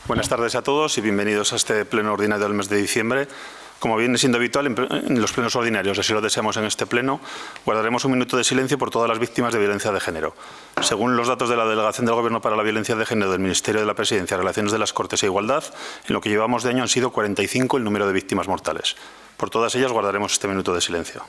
Buenas tardes a todos y bienvenidos a este pleno ordinario del mes de diciembre. Como viene siendo habitual en los plenos ordinarios, así lo deseamos en este pleno, guardaremos un minuto de silencio por todas las víctimas de violencia de género. Según los datos de la Delegación del Gobierno para la Violencia de Género del Ministerio de la Presidencia, Relaciones de las Cortes e Igualdad, en lo que llevamos de año han sido 45 el número de víctimas mortales. Por todas ellas guardaremos este minuto de silencio.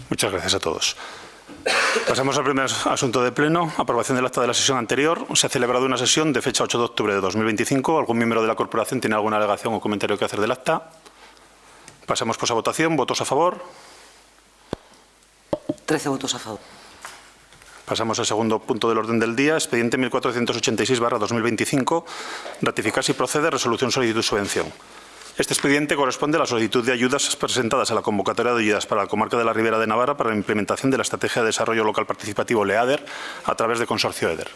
Muchas gracias a todos. Pasamos al primer asunto de pleno, aprobación del acta de la sesión anterior. Se ha celebrado una sesión de fecha 8 de octubre de 2025. ¿Algún miembro de la corporación tiene alguna alegación o comentario que hacer del acta? Pasamos pues a votación. ¿Votos a favor? 13 votos a favor. Pasamos al segundo punto del orden del día, expediente 1486/2025, ratificar si procede resolución solicitud subvención. Este expediente corresponde a la solicitud de ayudas presentadas a la convocatoria de ayudas para la comarca de la Ribera de Navarra para la implementación de la Estrategia de Desarrollo Local Participativo LEADER a través de Consorcio EDER.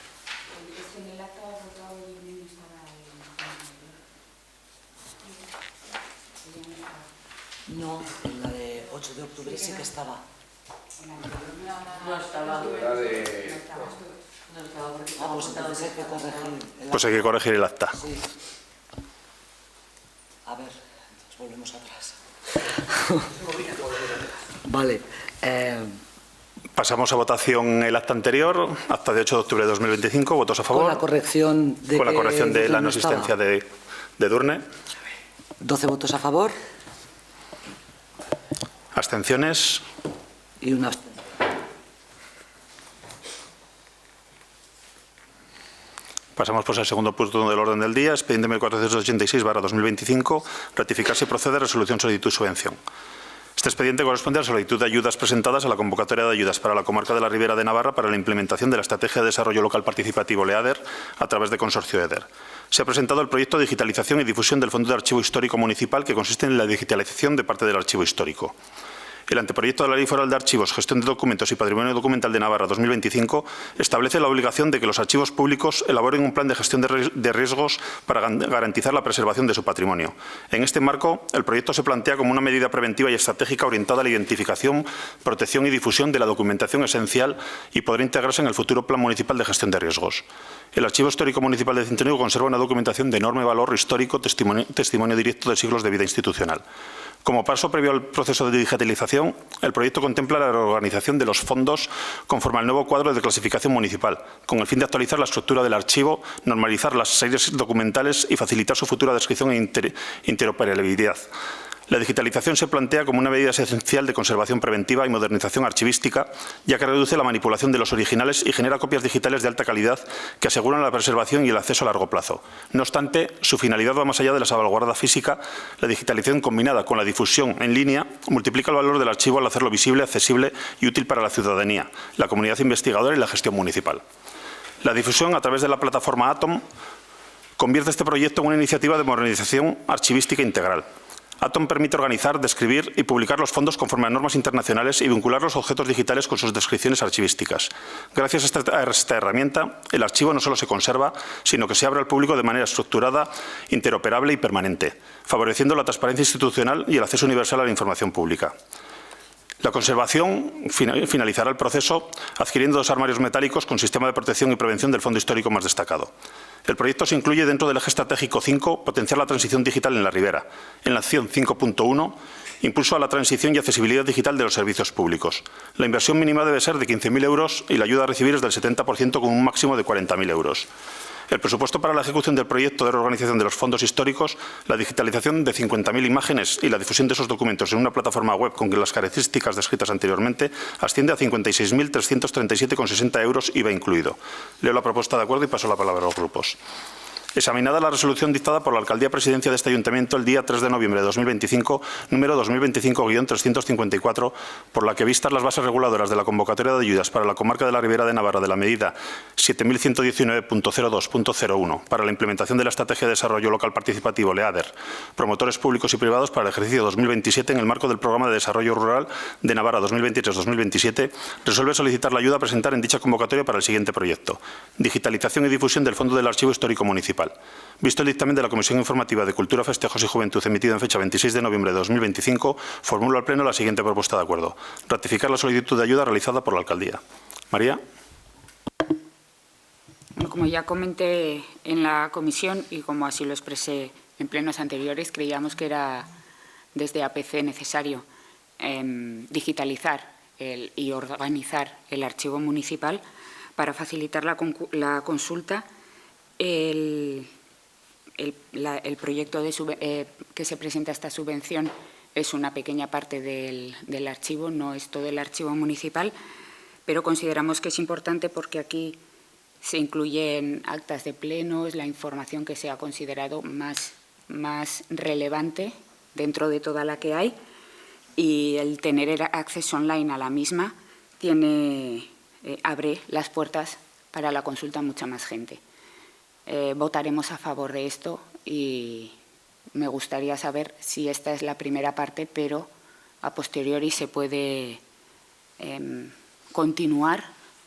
No, en la de 8 de octubre sí que estaba. No estaba. Pues entonces hay que corregir. Pues hay que corregir el acta. Sí. A ver, entonces volvemos atrás. Vale. Pasamos a votación el acta anterior, acta de 8 de octubre de 2025. ¿Votos a favor? Con la corrección de, con la corrección de la no existencia de Edurne. 12 votos a favor. Abstenciones. Y una abstención. Pasamos pues al segundo punto del orden del día, expediente 1486/2025, ratificar si procede resolución solicitud subvención. Este expediente corresponde a la solicitud de ayudas presentadas a la convocatoria de ayudas para la comarca de la Ribera de Navarra para la implementación de la Estrategia de Desarrollo Local Participativo LEADER a través de Consorcio EDER. Se ha presentado el proyecto de digitalización y difusión del Fondo de Archivo Histórico Municipal, que consiste en la digitalización de parte del archivo histórico. El anteproyecto de la Ley Foral de Archivos, Gestión de Documentos y Patrimonio Documental de Navarra 2025 establece la obligación de que los archivos públicos elaboren un plan de gestión de riesgos para garantizar la preservación de su patrimonio. En este marco, el proyecto se plantea como una medida preventiva y estratégica orientada a la identificación, protección y difusión de la documentación esencial y podrá integrarse en el futuro Plan Municipal de Gestión de Riesgos. El Archivo Histórico Municipal de Centenario conserva una documentación de enorme valor histórico, testimonio directo de siglos de vida institucional. Como paso previo al proceso de digitalización, el proyecto contempla la reorganización de los fondos conforme al nuevo cuadro de clasificación municipal, con el fin de actualizar la estructura del archivo, normalizar las series documentales y facilitar su futura descripción e interoperabilidad. La digitalización se plantea como una medida esencial de conservación preventiva y modernización archivística, ya que reduce la manipulación de los originales y genera copias digitales de alta calidad que aseguran la preservación y el acceso a largo plazo. No obstante, su finalidad va más allá de la salvaguarda física. La digitalización combinada con la difusión en línea multiplica el valor del archivo al hacerlo visible, accesible y útil para la ciudadanía, la comunidad investigadora y la gestión municipal. La difusión a través de la plataforma Atom convierte este proyecto en una iniciativa de modernización archivística integral. Atom permite organizar, describir y publicar los fondos conforme a normas internacionales y vincular los objetos digitales con sus descripciones archivísticas. Gracias a esta herramienta, el archivo no solo se conserva, sino que se abre al público de manera estructurada, interoperable y permanente, favoreciendo la transparencia institucional y el acceso universal a la información pública. La conservación finalizará el proceso adquiriendo 2 armarios metálicos con sistema de protección y prevención del fondo histórico más destacado. El proyecto se incluye dentro del eje estratégico 5, potenciar la transición digital en la Ribera. En la acción 5.1, impulso a la transición y accesibilidad digital de los servicios públicos. La inversión mínima debe ser de 15.000 euros y la ayuda a recibir es del 70% con un máximo de 40.000 euros. El presupuesto para la ejecución del proyecto de reorganización de los fondos históricos, la digitalización de 50.000 imágenes y la difusión de esos documentos en una plataforma web con las características descritas anteriormente asciende a 56.337,60 euros, IVA incluido. Leo la propuesta de acuerdo y paso la palabra a los grupos. Examinada la resolución dictada por la Alcaldía Presidencia de este Ayuntamiento el día 3 de noviembre de 2025, número 2025-354, por la que vistas las bases reguladoras de la convocatoria de ayudas para la comarca de la Ribera de Navarra de la medida 7119.02.01 para la implementación de la Estrategia de Desarrollo Local Participativo, LEADER, promotores públicos y privados para el ejercicio 2027 en el marco del Programa de Desarrollo Rural de Navarra 2023-2027, resuelve solicitar la ayuda a presentar en dicha convocatoria para el siguiente proyecto: digitalización y difusión del Fondo del Archivo Histórico Municipal. Visto el dictamen de la Comisión Informativa de Cultura, Festejos y Juventud emitido en fecha 26 de noviembre de 2025, formulo al Pleno la siguiente propuesta de acuerdo: ratificar la solicitud de ayuda realizada por la Alcaldía. María. Bueno, como ya comenté en la comisión y como así lo expresé en plenos anteriores, creíamos que era desde APC necesario digitalizar y organizar el archivo municipal para facilitar la consulta. El proyecto que se presenta esta subvención es una pequeña parte del archivo, no es todo el archivo municipal, pero consideramos que es importante porque aquí se incluyen actas de plenos, la información que se ha considerado más relevante dentro de toda la que hay, y el tener acceso online a la misma abre las puertas para la consulta a mucha más gente. Votaremos a favor de esto y me gustaría saber si esta es la primera parte, pero a posteriori se puede continuar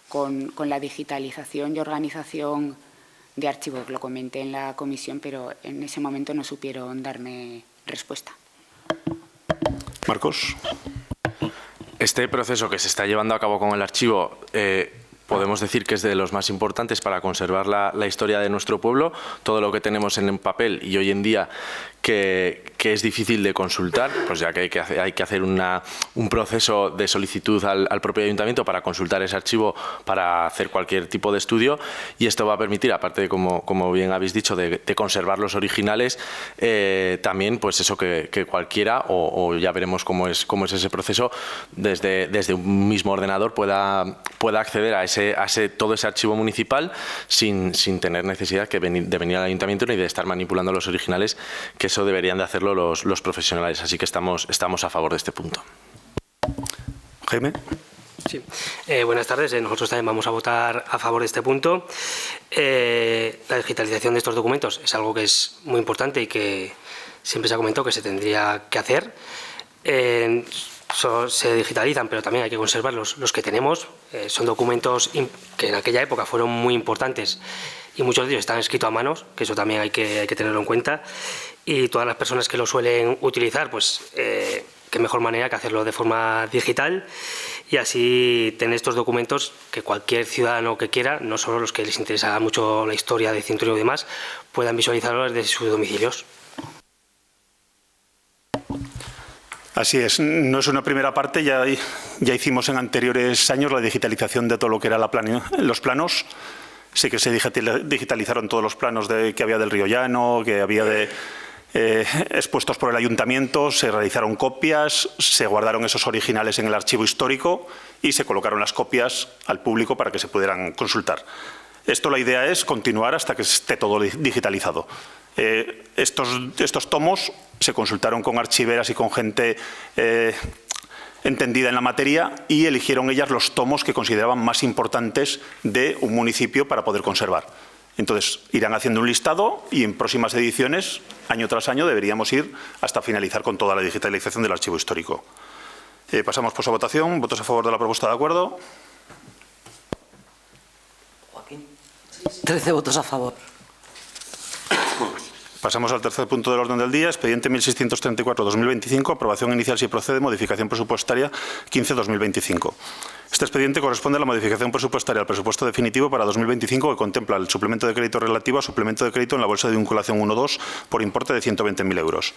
con la digitalización y organización de archivos. Lo comenté en la comisión, pero en ese momento no supieron darme respuesta. Marcos. Este proceso que se está llevando a cabo con el archivo podemos decir que es de los más importantes para conservar la historia de nuestro pueblo. Todo lo que tenemos en papel y hoy en día que es difícil de consultar, pues ya que hay que hacer un proceso de solicitud al propio ayuntamiento para consultar ese archivo, para hacer cualquier tipo de estudio, y esto va a permitir, aparte de, como bien habéis dicho, de conservar los originales, también pues eso que cualquiera, o ya veremos cómo es ese proceso, desde un mismo ordenador pueda acceder a todo ese archivo municipal sin tener necesidad de venir al ayuntamiento ni de estar manipulando los originales, que eso deberían de hacerlo los profesionales. Así que estamos a favor de este punto. Jaime. Sí. Buenas tardes. Nosotros también vamos a votar a favor de este punto. La digitalización de estos documentos es algo que es muy importante y que siempre se ha comentado que se tendría que hacer. Se digitalizan, pero también hay que conservar los que tenemos. Son documentos que en aquella época fueron muy importantes y muchos de ellos están escritos a manos, que eso también hay que tenerlo en cuenta. Y todas las personas que lo suelen utilizar, pues qué mejor manera que hacerlo de forma digital y así tener estos documentos que cualquier ciudadano que quiera, no solo los que les interesa mucho la historia de Cinturón y demás, puedan visualizarlo desde sus domicilios. Así es, no es una primera parte, ya hicimos en anteriores años la digitalización de todo lo que era los planos. Sí que se digitalizaron todos los planos que había del Río Llano, que había expuestos por el ayuntamiento, se realizaron copias, se guardaron esos originales en el archivo histórico y se colocaron las copias al público para que se pudieran consultar. La idea es continuar hasta que esté todo digitalizado. Estos tomos se consultaron con archiveras y con gente entendida en la materia y eligieron ellas los tomos que consideraban más importantes de un municipio para poder conservar. Entonces, irán haciendo un listado y en próximas ediciones, año tras año, deberíamos ir hasta finalizar con toda la digitalización del archivo histórico. Pasamos pues a votación. ¿Votos a favor de la propuesta de acuerdo? 13 votos a favor. Pasamos al tercer punto del orden del día, expediente 1634-2025, aprobación inicial si procede, modificación presupuestaria 15-2025. Este expediente corresponde a la modificación presupuestaria al presupuesto definitivo para 2025 que contempla el suplemento de crédito relativo a suplemento de crédito en la bolsa de vinculación 1.2 por importe de 120.000 euros.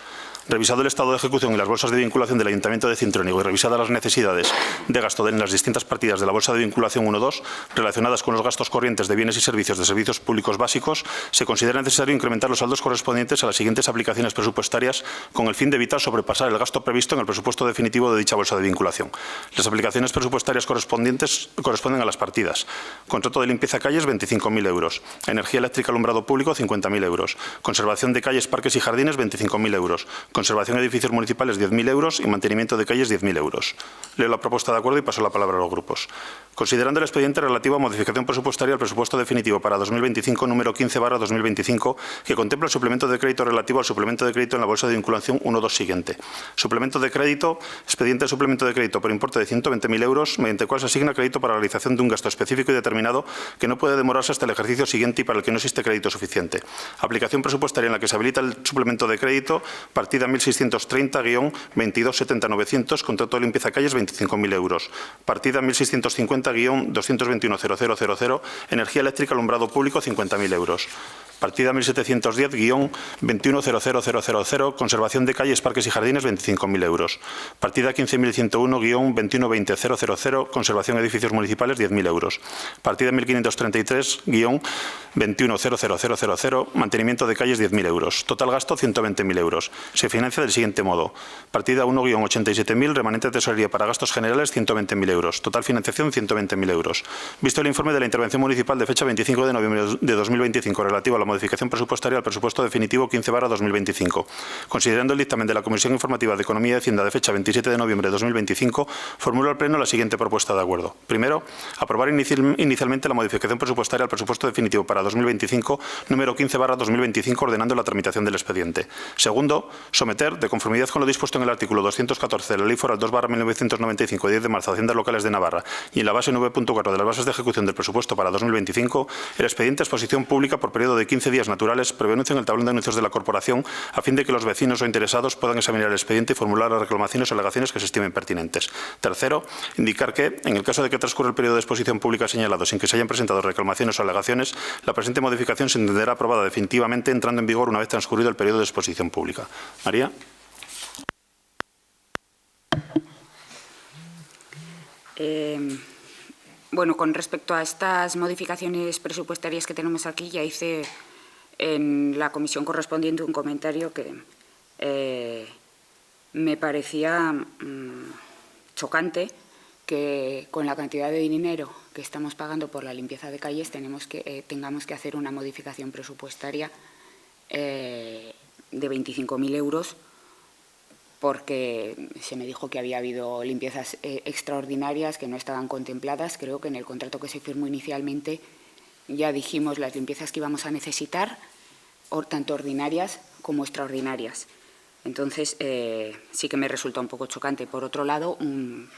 Revisado el estado de ejecución y las bolsas de vinculación del Ayuntamiento de Cintrónigo y revisadas las necesidades de gasto en las distintas partidas de la bolsa de vinculación 1.2 relacionadas con los gastos corrientes de bienes y servicios de servicios públicos básicos, se considera necesario incrementar los saldos correspondientes a las siguientes aplicaciones presupuestarias con el fin de evitar sobrepasar el gasto previsto en el presupuesto definitivo de dicha bolsa de vinculación. Las aplicaciones presupuestarias corresponden a las partidas: contrato de limpieza de calles 25.000 euros, energía eléctrica alumbrado público 50.000 euros, conservación de calles, parques y jardines 25.000 euros, conservación de edificios municipales 10.000 euros y mantenimiento de calles 10.000 euros. Leo la propuesta de acuerdo y paso la palabra a los grupos. Considerando el expediente relativo a modificación presupuestaria al presupuesto definitivo para 2025 número 15/2025 que contempla el suplemento de crédito relativo al suplemento de crédito en la bolsa de vinculación 1.2 siguiente. Suplemento de crédito, expediente de suplemento de crédito por importe de 120.000 euros mediante el cual se asigna crédito para la realización de un gasto específico y determinado que no puede demorarse hasta el ejercicio siguiente y para el que no existe crédito suficiente. Aplicación presupuestaria en la que se habilita el suplemento de crédito, partida 1630-2270.900, contrato de limpieza de calles 25.000 euros. Partida 1650-221.000, energía eléctrica alumbrado público 50.000 euros. Partida 1710-210000, conservación de calles, parques y jardines 25.000 euros. Partida 15.101-2120.000, conservación de edificios municipales 10.000 euros. Partida 1533-21000000, mantenimiento de calles 10.000 euros. Total gasto 120.000 euros. Se financia del siguiente modo: partida 1-87.000, remanente de tesorería para gastos generales 120.000 euros. Total financiación 120.000 euros. Visto el informe de la intervención municipal de fecha 25 de noviembre de 2025 relativo a la modificación presupuestaria al presupuesto definitivo 15/2025. Considerando el dictamen de la Comisión Informativa de Economía y Hacienda de fecha 27 de noviembre de 2025, formulo al Pleno la siguiente propuesta de acuerdo. Primero, aprobar inicialmente la modificación presupuestaria al presupuesto definitivo para 2025 número 15/2025 ordenando la tramitación del expediente. Segundo, someter, de conformidad con lo dispuesto en el artículo 214 de la Ley Foral 2/1995 de 10 de marzo de Haciendas Locales de Navarra y en la base 9.4 de las bases de ejecución del presupuesto para 2025, el expediente a exposición pública por periodo de 15 días naturales, previo anuncio en el tablón de anuncios de la Corporación, a fin de que los vecinos o interesados puedan examinar el expediente y formular las reclamaciones o alegaciones que se estimen pertinentes. Tercero, indicar que, en el caso de que transcurra el periodo de exposición pública señalado sin que se hayan presentado reclamaciones o alegaciones, la presente modificación se entenderá aprobada definitivamente entrando en vigor una vez transcurrido el periodo de exposición pública. María. Bueno, con respecto a estas modificaciones presupuestarias que tenemos aquí, ya hice en la comisión correspondiente un comentario que me parecía chocante que con la cantidad de dinero que estamos pagando por la limpieza de calles tengamos que hacer una modificación presupuestaria de 25.000 euros, porque se me dijo que había habido limpiezas extraordinarias que no estaban contempladas. Creo que en el contrato que se firmó inicialmente ya dijimos las limpiezas que íbamos a necesitar, tanto ordinarias como extraordinarias. Entonces, sí que me resulta un poco chocante. Por otro lado, un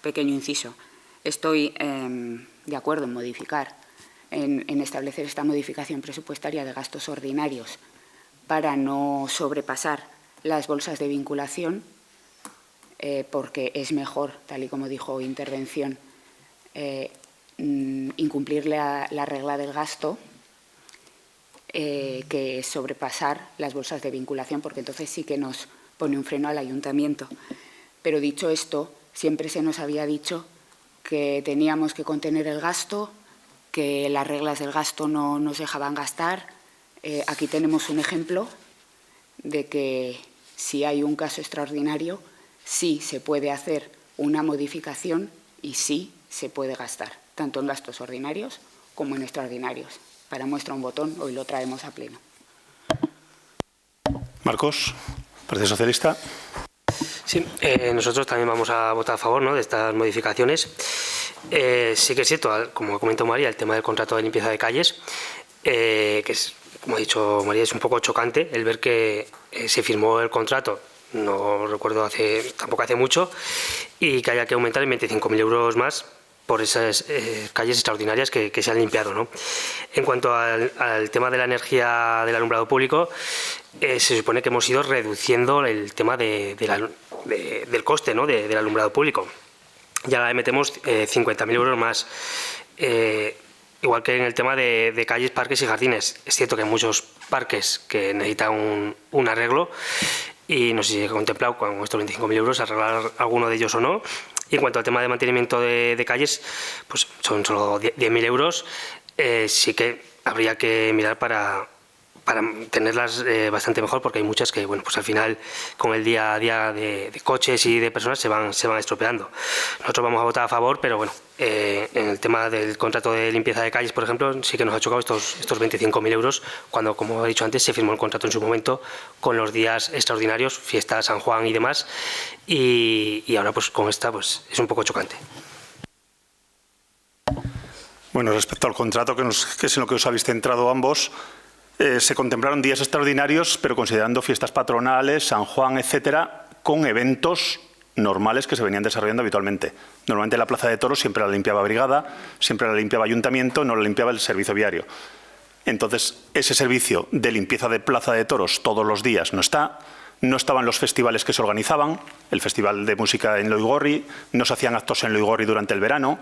pequeño inciso. Estoy de acuerdo en modificar, en establecer esta modificación presupuestaria de gastos ordinarios para no sobrepasar las bolsas de vinculación, porque es mejor, tal y como dijo intervención, incumplir la regla del gasto que sobrepasar las bolsas de vinculación, porque entonces sí que nos pone un freno al ayuntamiento. Pero dicho esto, siempre se nos había dicho que teníamos que contener el gasto, que las reglas del gasto no nos dejaban gastar. Aquí tenemos un ejemplo de que si hay un caso extraordinario, sí se puede hacer una modificación y sí se puede gastar, tanto en gastos ordinarios como en extraordinarios. Para muestra un botón, hoy lo traemos a pleno. Marcos, Partido Socialista. Sí, nosotros también vamos a votar a favor, ¿no?, de estas modificaciones. Sí que es cierto, como ha comentado María, el tema del contrato de limpieza de calles, que es, como ha dicho María, es un poco chocante el ver que se firmó el contrato, no recuerdo tampoco hace mucho, y que haya que aumentar en 25.000 euros más por esas calles extraordinarias que se han limpiado, ¿no? En cuanto al tema de la energía del alumbrado público, se supone que hemos ido reduciendo el tema del coste, ¿no?, del alumbrado público. ya le metemos 50.000 euros más. Igual que en el tema de calles, parques y jardines. Es cierto que hay muchos parques que necesitan un arreglo y no sé si se ha contemplado con estos 25.000 euros arreglar alguno de ellos o no. Y en cuanto al tema de mantenimiento de calles, pues son solo 10.000 euros. Sí que habría que mirar para tenerlas bastante mejor, porque hay muchas que, bueno, pues al final con el día a día de coches y de personas se van estropeando. Nosotros vamos a votar a favor, pero bueno, en el tema del contrato de limpieza de calles, por ejemplo, sí que nos ha chocado estos 25.000 euros cuando, como he dicho antes, se firmó el contrato en su momento con los días extraordinarios, fiesta, San Juan y demás, y ahora pues con esta pues es un poco chocante. Bueno, respecto al contrato, que es en lo que os habéis centrado ambos, se contemplaron días extraordinarios, pero considerando fiestas patronales, San Juan, etcétera, con eventos normales que se venían desarrollando habitualmente. Normalmente la Plaza de Toros siempre la limpiaba Brigada, siempre la limpiaba Ayuntamiento, no la limpiaba el servicio viario. Entonces, ese servicio de limpieza de Plaza de Toros todos los días no está. No estaban los festivales que se organizaban, el Festival de Música en Loigorri, no se hacían actos en Loigorri durante el verano.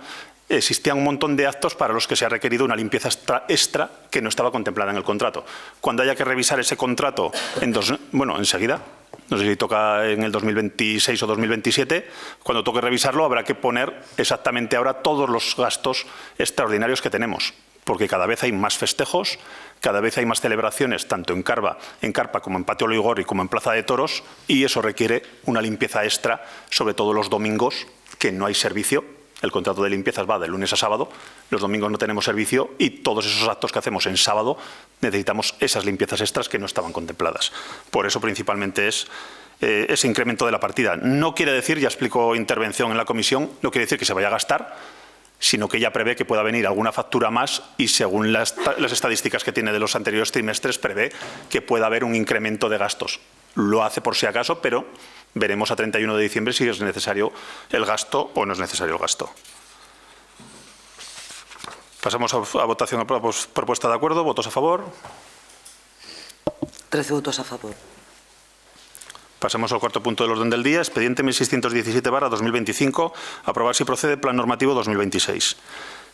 Existían un montón de actos para los que se ha requerido una limpieza extra que no estaba contemplada en el contrato. Cuando haya que revisar ese contrato, enseguida, no sé si toca en el 2026 o 2027, cuando toque revisarlo habrá que poner exactamente ahora todos los gastos extraordinarios que tenemos, porque cada vez hay más festejos, cada vez hay más celebraciones, tanto en Carpa como en Patio Loigorri como en Plaza de Toros, y eso requiere una limpieza extra, sobre todo los domingos, que no hay servicio. El contrato de limpiezas va de lunes a sábado, los domingos no tenemos servicio y todos esos actos que hacemos en sábado necesitamos esas limpiezas extras que no estaban contempladas. Por eso principalmente es ese incremento de la partida. No quiere decir, ya explico intervención en la comisión, no quiere decir que se vaya a gastar, sino que ya prevé que pueda venir alguna factura más y según las estadísticas que tiene de los anteriores trimestres prevé que pueda haber un incremento de gastos. Lo hace por si acaso, pero veremos a 31 de diciembre si es necesario el gasto o no es necesario el gasto. Pasamos a votación a propuesta de acuerdo. ¿Votos a favor? 13 votos a favor. Pasamos al cuarto punto del orden del día. Expediente 1617/2025. Aprobar si procede Plan Normativo 2026.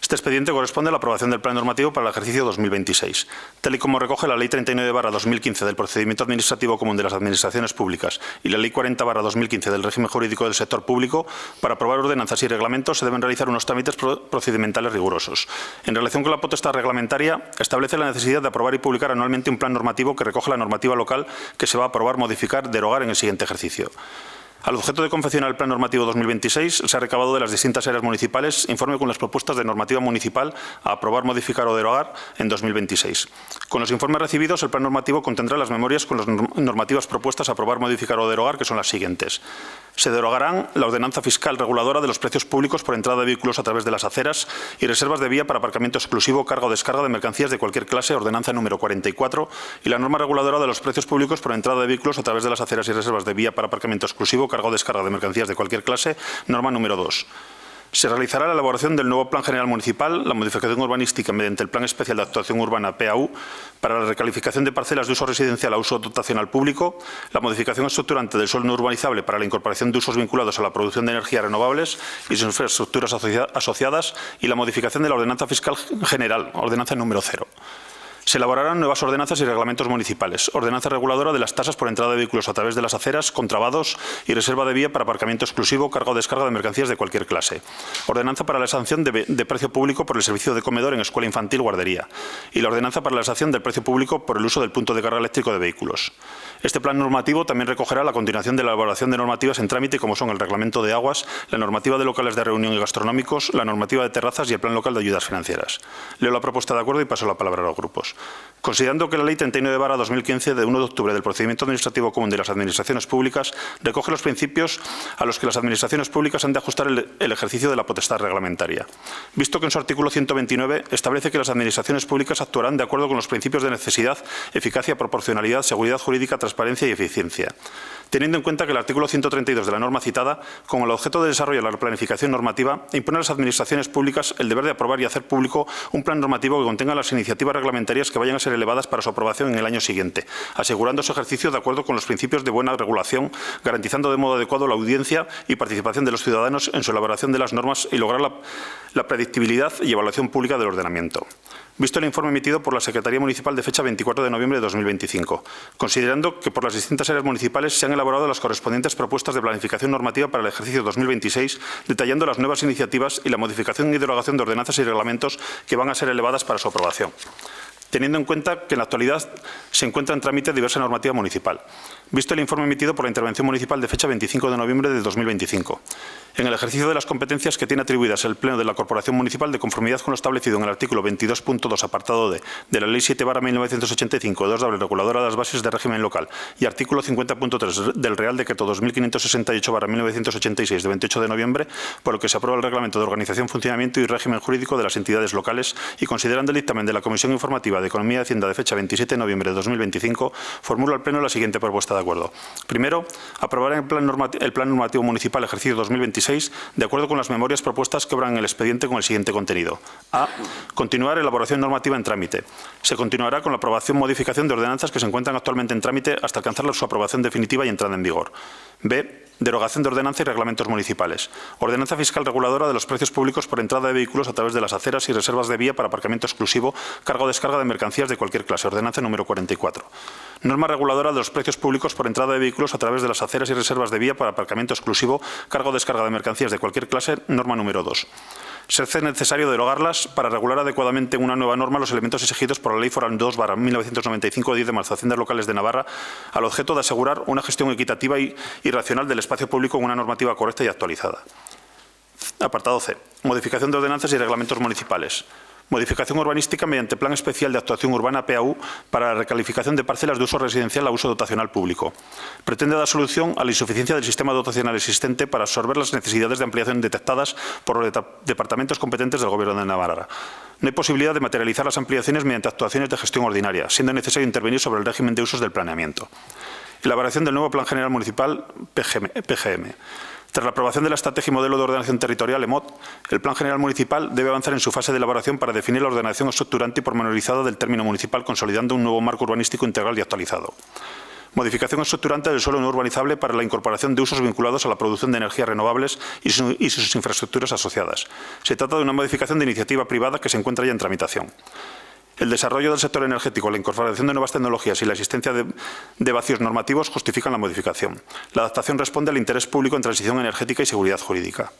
Este expediente corresponde a la aprobación del Plan Normativo para el ejercicio 2026, tal y como recoge la Ley 39/2015 del Procedimiento Administrativo Común de las Administraciones Públicas y la Ley 40/2015 del Régimen Jurídico del Sector Público. Para aprobar ordenanzas y reglamentos se deben realizar unos trámites procedimentales rigurosos. En relación con la potestad reglamentaria, establece la necesidad de aprobar y publicar anualmente un plan normativo que recoge la normativa local que se va a aprobar, modificar, derogar en el siguiente ejercicio. Al objeto de confeccionar el Plan Normativo 2026 se ha recabado de las distintas áreas municipales informe con las propuestas de normativa municipal a aprobar, modificar o derogar en 2026. Con los informes recibidos, el Plan Normativo contendrá las memorias con las normativas propuestas a aprobar, modificar o derogar, que son las siguientes. Se derogarán la ordenanza fiscal reguladora de los precios públicos por entrada de vehículos a través de las aceras y reservas de vía para aparcamiento exclusivo, carga o descarga de mercancías de cualquier clase, ordenanza número 44, y la norma reguladora de los precios públicos por entrada de vehículos a través de las aceras y reservas de vía para aparcamiento exclusivo, carga o descarga de mercancías de cualquier clase, norma número 2. Se realizará la elaboración del nuevo Plan General Municipal, la modificación urbanística mediante el Plan Especial de Actuación Urbana PAU para la recalificación de parcelas de uso residencial a uso dotacional público, la modificación estructurante del suelo no urbanizable para la incorporación de usos vinculados a la producción de energías renovables y sus infraestructuras asociadas y la modificación de la Ordenanza Fiscal General, ordenanza número 0. Se elaborarán nuevas ordenanzas y reglamentos municipales. Ordenanza reguladora de las tasas por entrada de vehículos a través de las aceras, contravados y reserva de vía para aparcamiento exclusivo, carga o descarga de mercancías de cualquier clase. Ordenanza para la sanción de precio público por el servicio de comedor en escuela infantil guardería. Y la ordenanza para la sanción del precio público por el uso del punto de carga eléctrico de vehículos. Este plan normativo también recogerá la continuación de la elaboración de normativas en trámite como son el reglamento de aguas, la normativa de locales de reunión y gastronómicos, la normativa de terrazas y el plan local de ayudas financieras. Leo la propuesta de acuerdo y paso la palabra a los grupos. Considerando que la Ley 39/2015 de 1 de octubre del Procedimiento Administrativo Común de las Administraciones Públicas recoge los principios a los que las administraciones públicas han de ajustar el ejercicio de la potestad reglamentaria. Visto que en su artículo 129 establece que las administraciones públicas actuarán de acuerdo con los principios de necesidad, eficacia, proporcionalidad, seguridad jurídica, transparencia y eficiencia. Teniendo en cuenta que el artículo 132 de la norma citada, con el objeto de desarrollar la planificación normativa, impone a las administraciones públicas el deber de aprobar y hacer público un plan normativo que contenga las iniciativas reglamentarias competencias que vayan a ser elevadas para su aprobación en el año siguiente, asegurando su ejercicio de acuerdo con los principios de buena regulación, garantizando de modo adecuado la audiencia y participación de los ciudadanos en su elaboración de las normas y lograr la predictibilidad y evaluación pública del ordenamiento. Visto el informe emitido por la Secretaría Municipal de fecha 24 de noviembre de 2025, considerando que por las distintas áreas municipales se han elaborado las correspondientes propuestas de planificación normativa para el ejercicio 2026, detallando las nuevas iniciativas y la modificación y derogación de ordenanzas y reglamentos que van a ser elevadas para su aprobación, teniendo en cuenta que en la actualidad se encuentra en trámite diversa normativa municipal. Visto el informe emitido por la Intervención Municipal de fecha 25 de noviembre de 2025, en el ejercicio de las competencias que tiene atribuidas el Pleno de la Corporación Municipal de conformidad con lo establecido en el artículo 22.2, apartado D, de la Ley 7/1985, 2 de abril, reguladora de las bases de régimen local, y artículo 50.3 del Real Decreto 2568/1986, de 28 de noviembre, por el que se aprueba el Reglamento de Organización, Funcionamiento y Régimen Jurídico de las entidades locales, y considerando el dictamen de la Comisión Informativa de Economía y Hacienda de fecha 27 de noviembre de 2025, formula al Pleno la siguiente propuesta de acuerdo. Primero, aprobar el Plan Normativo Municipal ejercicio 2026 de acuerdo con las memorias propuestas que obran en el expediente con el siguiente contenido. A. Continuar elaboración normativa en trámite. Se continuará con la aprobación modificación de ordenanzas que se encuentran actualmente en trámite hasta alcanzar su aprobación definitiva y entrada en vigor. B. Derogación de ordenanza y reglamentos municipales. Ordenanza fiscal reguladora de los precios públicos por entrada de vehículos a través de las aceras y reservas de vía para aparcamiento exclusivo, carga o descarga de mercancías de cualquier clase. Ordenanza número 44. Norma reguladora de los precios públicos por entrada de vehículos a través de las aceras y reservas de vía para aparcamiento exclusivo, carga o descarga de mercancías de cualquier clase. Norma número 2. Se hace necesario derogarlas para regular adecuadamente en una nueva norma los elementos exigidos por la Ley Foral 2/1995, 10 de marzo, Haciendas Locales de Navarra, al objeto de asegurar una gestión equitativa y racional del espacio público en una normativa correcta y actualizada. Apartado C. Modificación de ordenanzas y reglamentos municipales. Modificación urbanística mediante Plan Especial de Actuación Urbana (PAU) para la recalificación de parcelas de uso residencial a uso dotacional público. Pretende dar solución a la insuficiencia del sistema dotacional existente para absorber las necesidades de ampliación detectadas por los departamentos competentes del Gobierno de Navarra. No hay posibilidad de materializar las ampliaciones mediante actuaciones de gestión ordinaria, siendo necesario intervenir sobre el régimen de usos del planeamiento. Elaboración del nuevo Plan General Municipal (PGM). Tras la aprobación de la Estrategia y Modelo de Ordenación Territorial, EMOT, el Plan General Municipal debe avanzar en su fase de elaboración para definir la ordenación estructurante y pormenorizada del término municipal, consolidando un nuevo marco urbanístico integral y actualizado. Modificación estructurante del suelo no urbanizable para la incorporación de usos vinculados a la producción de energías renovables y sus infraestructuras asociadas. Se trata de una modificación de iniciativa privada que se encuentra ya en tramitación. El desarrollo del sector energético, la incorporación de nuevas tecnologías y la existencia de vacíos normativos justifican la modificación. La adaptación responde al interés público en transición energética y seguridad jurídica.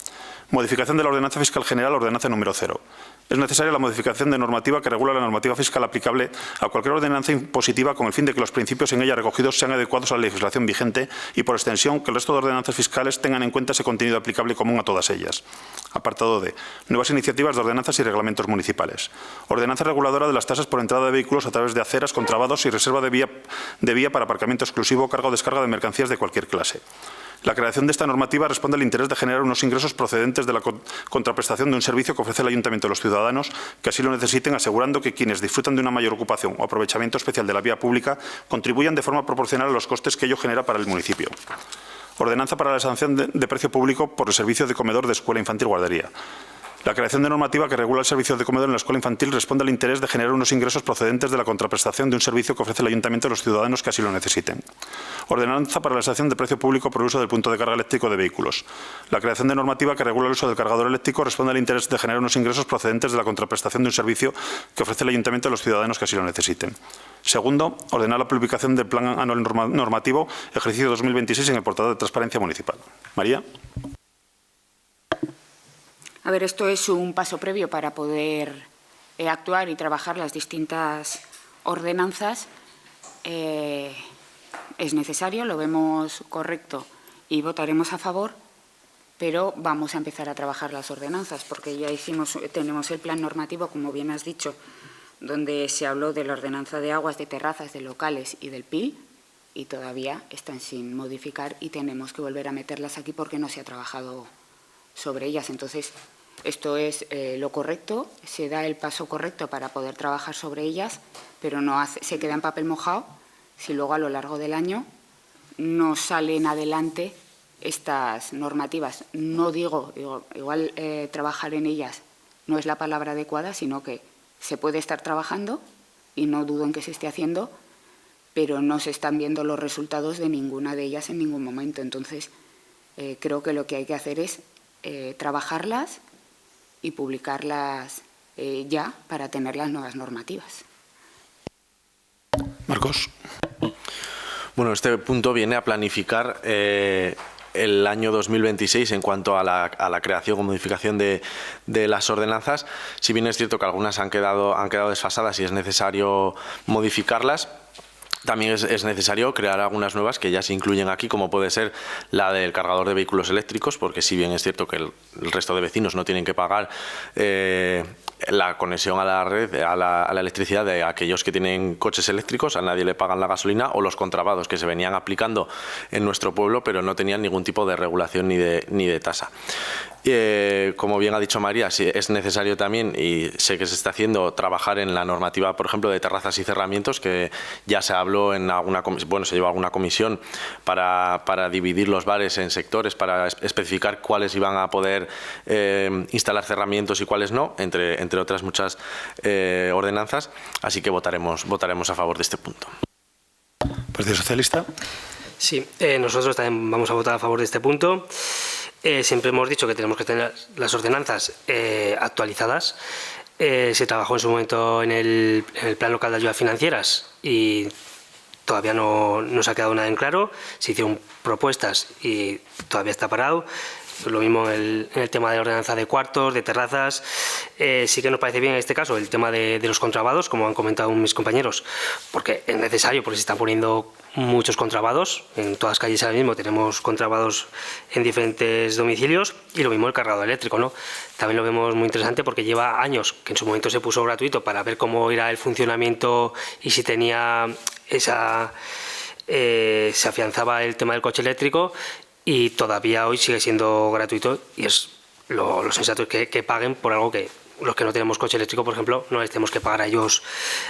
Modificación de la Ordenanza Fiscal General, ordenanza número 0. Es necesaria la modificación de normativa que regula la normativa fiscal aplicable a cualquier ordenanza impositiva con el fin de que los principios en ella recogidos sean adecuados a la legislación vigente y, por extensión, que el resto de ordenanzas fiscales tengan en cuenta ese contenido aplicable común a todas ellas. Apartado D. Nuevas iniciativas de ordenanzas y reglamentos municipales. Ordenanza reguladora de las tasas por entrada de vehículos a través de aceras, contravados y reserva de vía para aparcamiento exclusivo, carga o descarga de mercancías de cualquier clase. La creación de esta normativa responde al interés de generar unos ingresos procedentes de la contraprestación de un servicio que ofrece el Ayuntamiento a los ciudadanos que así lo necesiten, asegurando que quienes disfrutan de una mayor ocupación o aprovechamiento especial de la vía pública contribuyan de forma proporcional a los costes que ello genera para el municipio. Ordenanza para la sanción de precio público por el servicio de comedor de escuela infantil guardería. La creación de normativa que regula el servicio de comedor en la escuela infantil responde al interés de generar unos ingresos procedentes de la contraprestación de un servicio que ofrece el Ayuntamiento a los ciudadanos que así lo necesiten. Ordenanza para la sanción de precio público por el uso del punto de carga eléctrico de vehículos. La creación de normativa que regula el uso del cargador eléctrico responde al interés de generar unos ingresos procedentes de la contraprestación de un servicio que ofrece el Ayuntamiento a los ciudadanos que así lo necesiten. Segundo, ordenar la publicación del Plan Anual Normativo ejercicio 2026 en el portal de Transparencia Municipal. María. A ver, esto es un paso previo para poder actuar y trabajar las distintas ordenanzas. Es necesario, lo vemos correcto y votaremos a favor, pero vamos a empezar a trabajar las ordenanzas porque ya tenemos el plan normativo, como bien has dicho, donde se habló de la ordenanza de aguas, de terrazas, de locales y del PIL, y todavía están sin modificar y tenemos que volver a meterlas aquí porque no se ha trabajado sobre ellas. Entonces, esto es lo correcto, se da el paso correcto para poder trabajar sobre ellas, pero no se queda en papel mojado si luego a lo largo del año no salen adelante estas normativas. No digo igual trabajar en ellas no es la palabra adecuada, sino que se puede estar trabajando, y no dudo en que se esté haciendo, pero no se están viendo los resultados de ninguna de ellas en ningún momento. Entonces, creo que lo que hay que hacer es trabajarlas y publicarlas ya para tener las nuevas normativas. Marcos. Bueno, este punto viene a planificar el año 2026 en cuanto a la creación o modificación de las ordenanzas. Si bien es cierto que algunas han quedado desfasadas y es necesario modificarlas, también es necesario crear algunas nuevas que ya se incluyen aquí, como puede ser la del cargador de vehículos eléctricos, porque si bien es cierto que el resto de vecinos no tienen que pagar la conexión a la red, a la electricidad de aquellos que tienen coches eléctricos, a nadie le pagan la gasolina, o los contravados que se venían aplicando en nuestro pueblo, pero no tenían ningún tipo de regulación ni de tasa. Como bien ha dicho María, sí, es necesario también, y sé que se está haciendo, trabajar en la normativa, por ejemplo, de terrazas y cerramientos, que ya se habló en alguna comisión, se llevó a alguna comisión para dividir los bares en sectores, para especificar cuáles iban a poder instalar cerramientos y cuáles no, entre otras muchas ordenanzas. Así que votaremos a favor de este punto. Partido Socialista. Sí, nosotros también vamos a votar a favor de este punto. Siempre hemos dicho que tenemos que tener las ordenanzas actualizadas. Se trabajó en su momento en el Plan Local de Ayudas Financieras y todavía no se ha quedado nada en claro. Se hicieron propuestas y todavía está parado. Lo mismo en el tema de ordenanza de cuartos, de terrazas. Sí que nos parece bien en este caso el tema de los contravados, como han comentado mis compañeros, porque es necesario, porque se están poniendo muchos contravados. En todas las calles ahora mismo tenemos contravados en diferentes domicilios, y lo mismo el cargador eléctrico, ¿no? También lo vemos muy interesante porque lleva años, que en su momento se puso gratuito para ver cómo era el funcionamiento y si tenía se afianzaba el tema del coche eléctrico, y todavía hoy sigue siendo gratuito, y es lo sensato es que paguen por algo que los que no tenemos coche eléctrico, por ejemplo, no les tenemos que pagar a ellos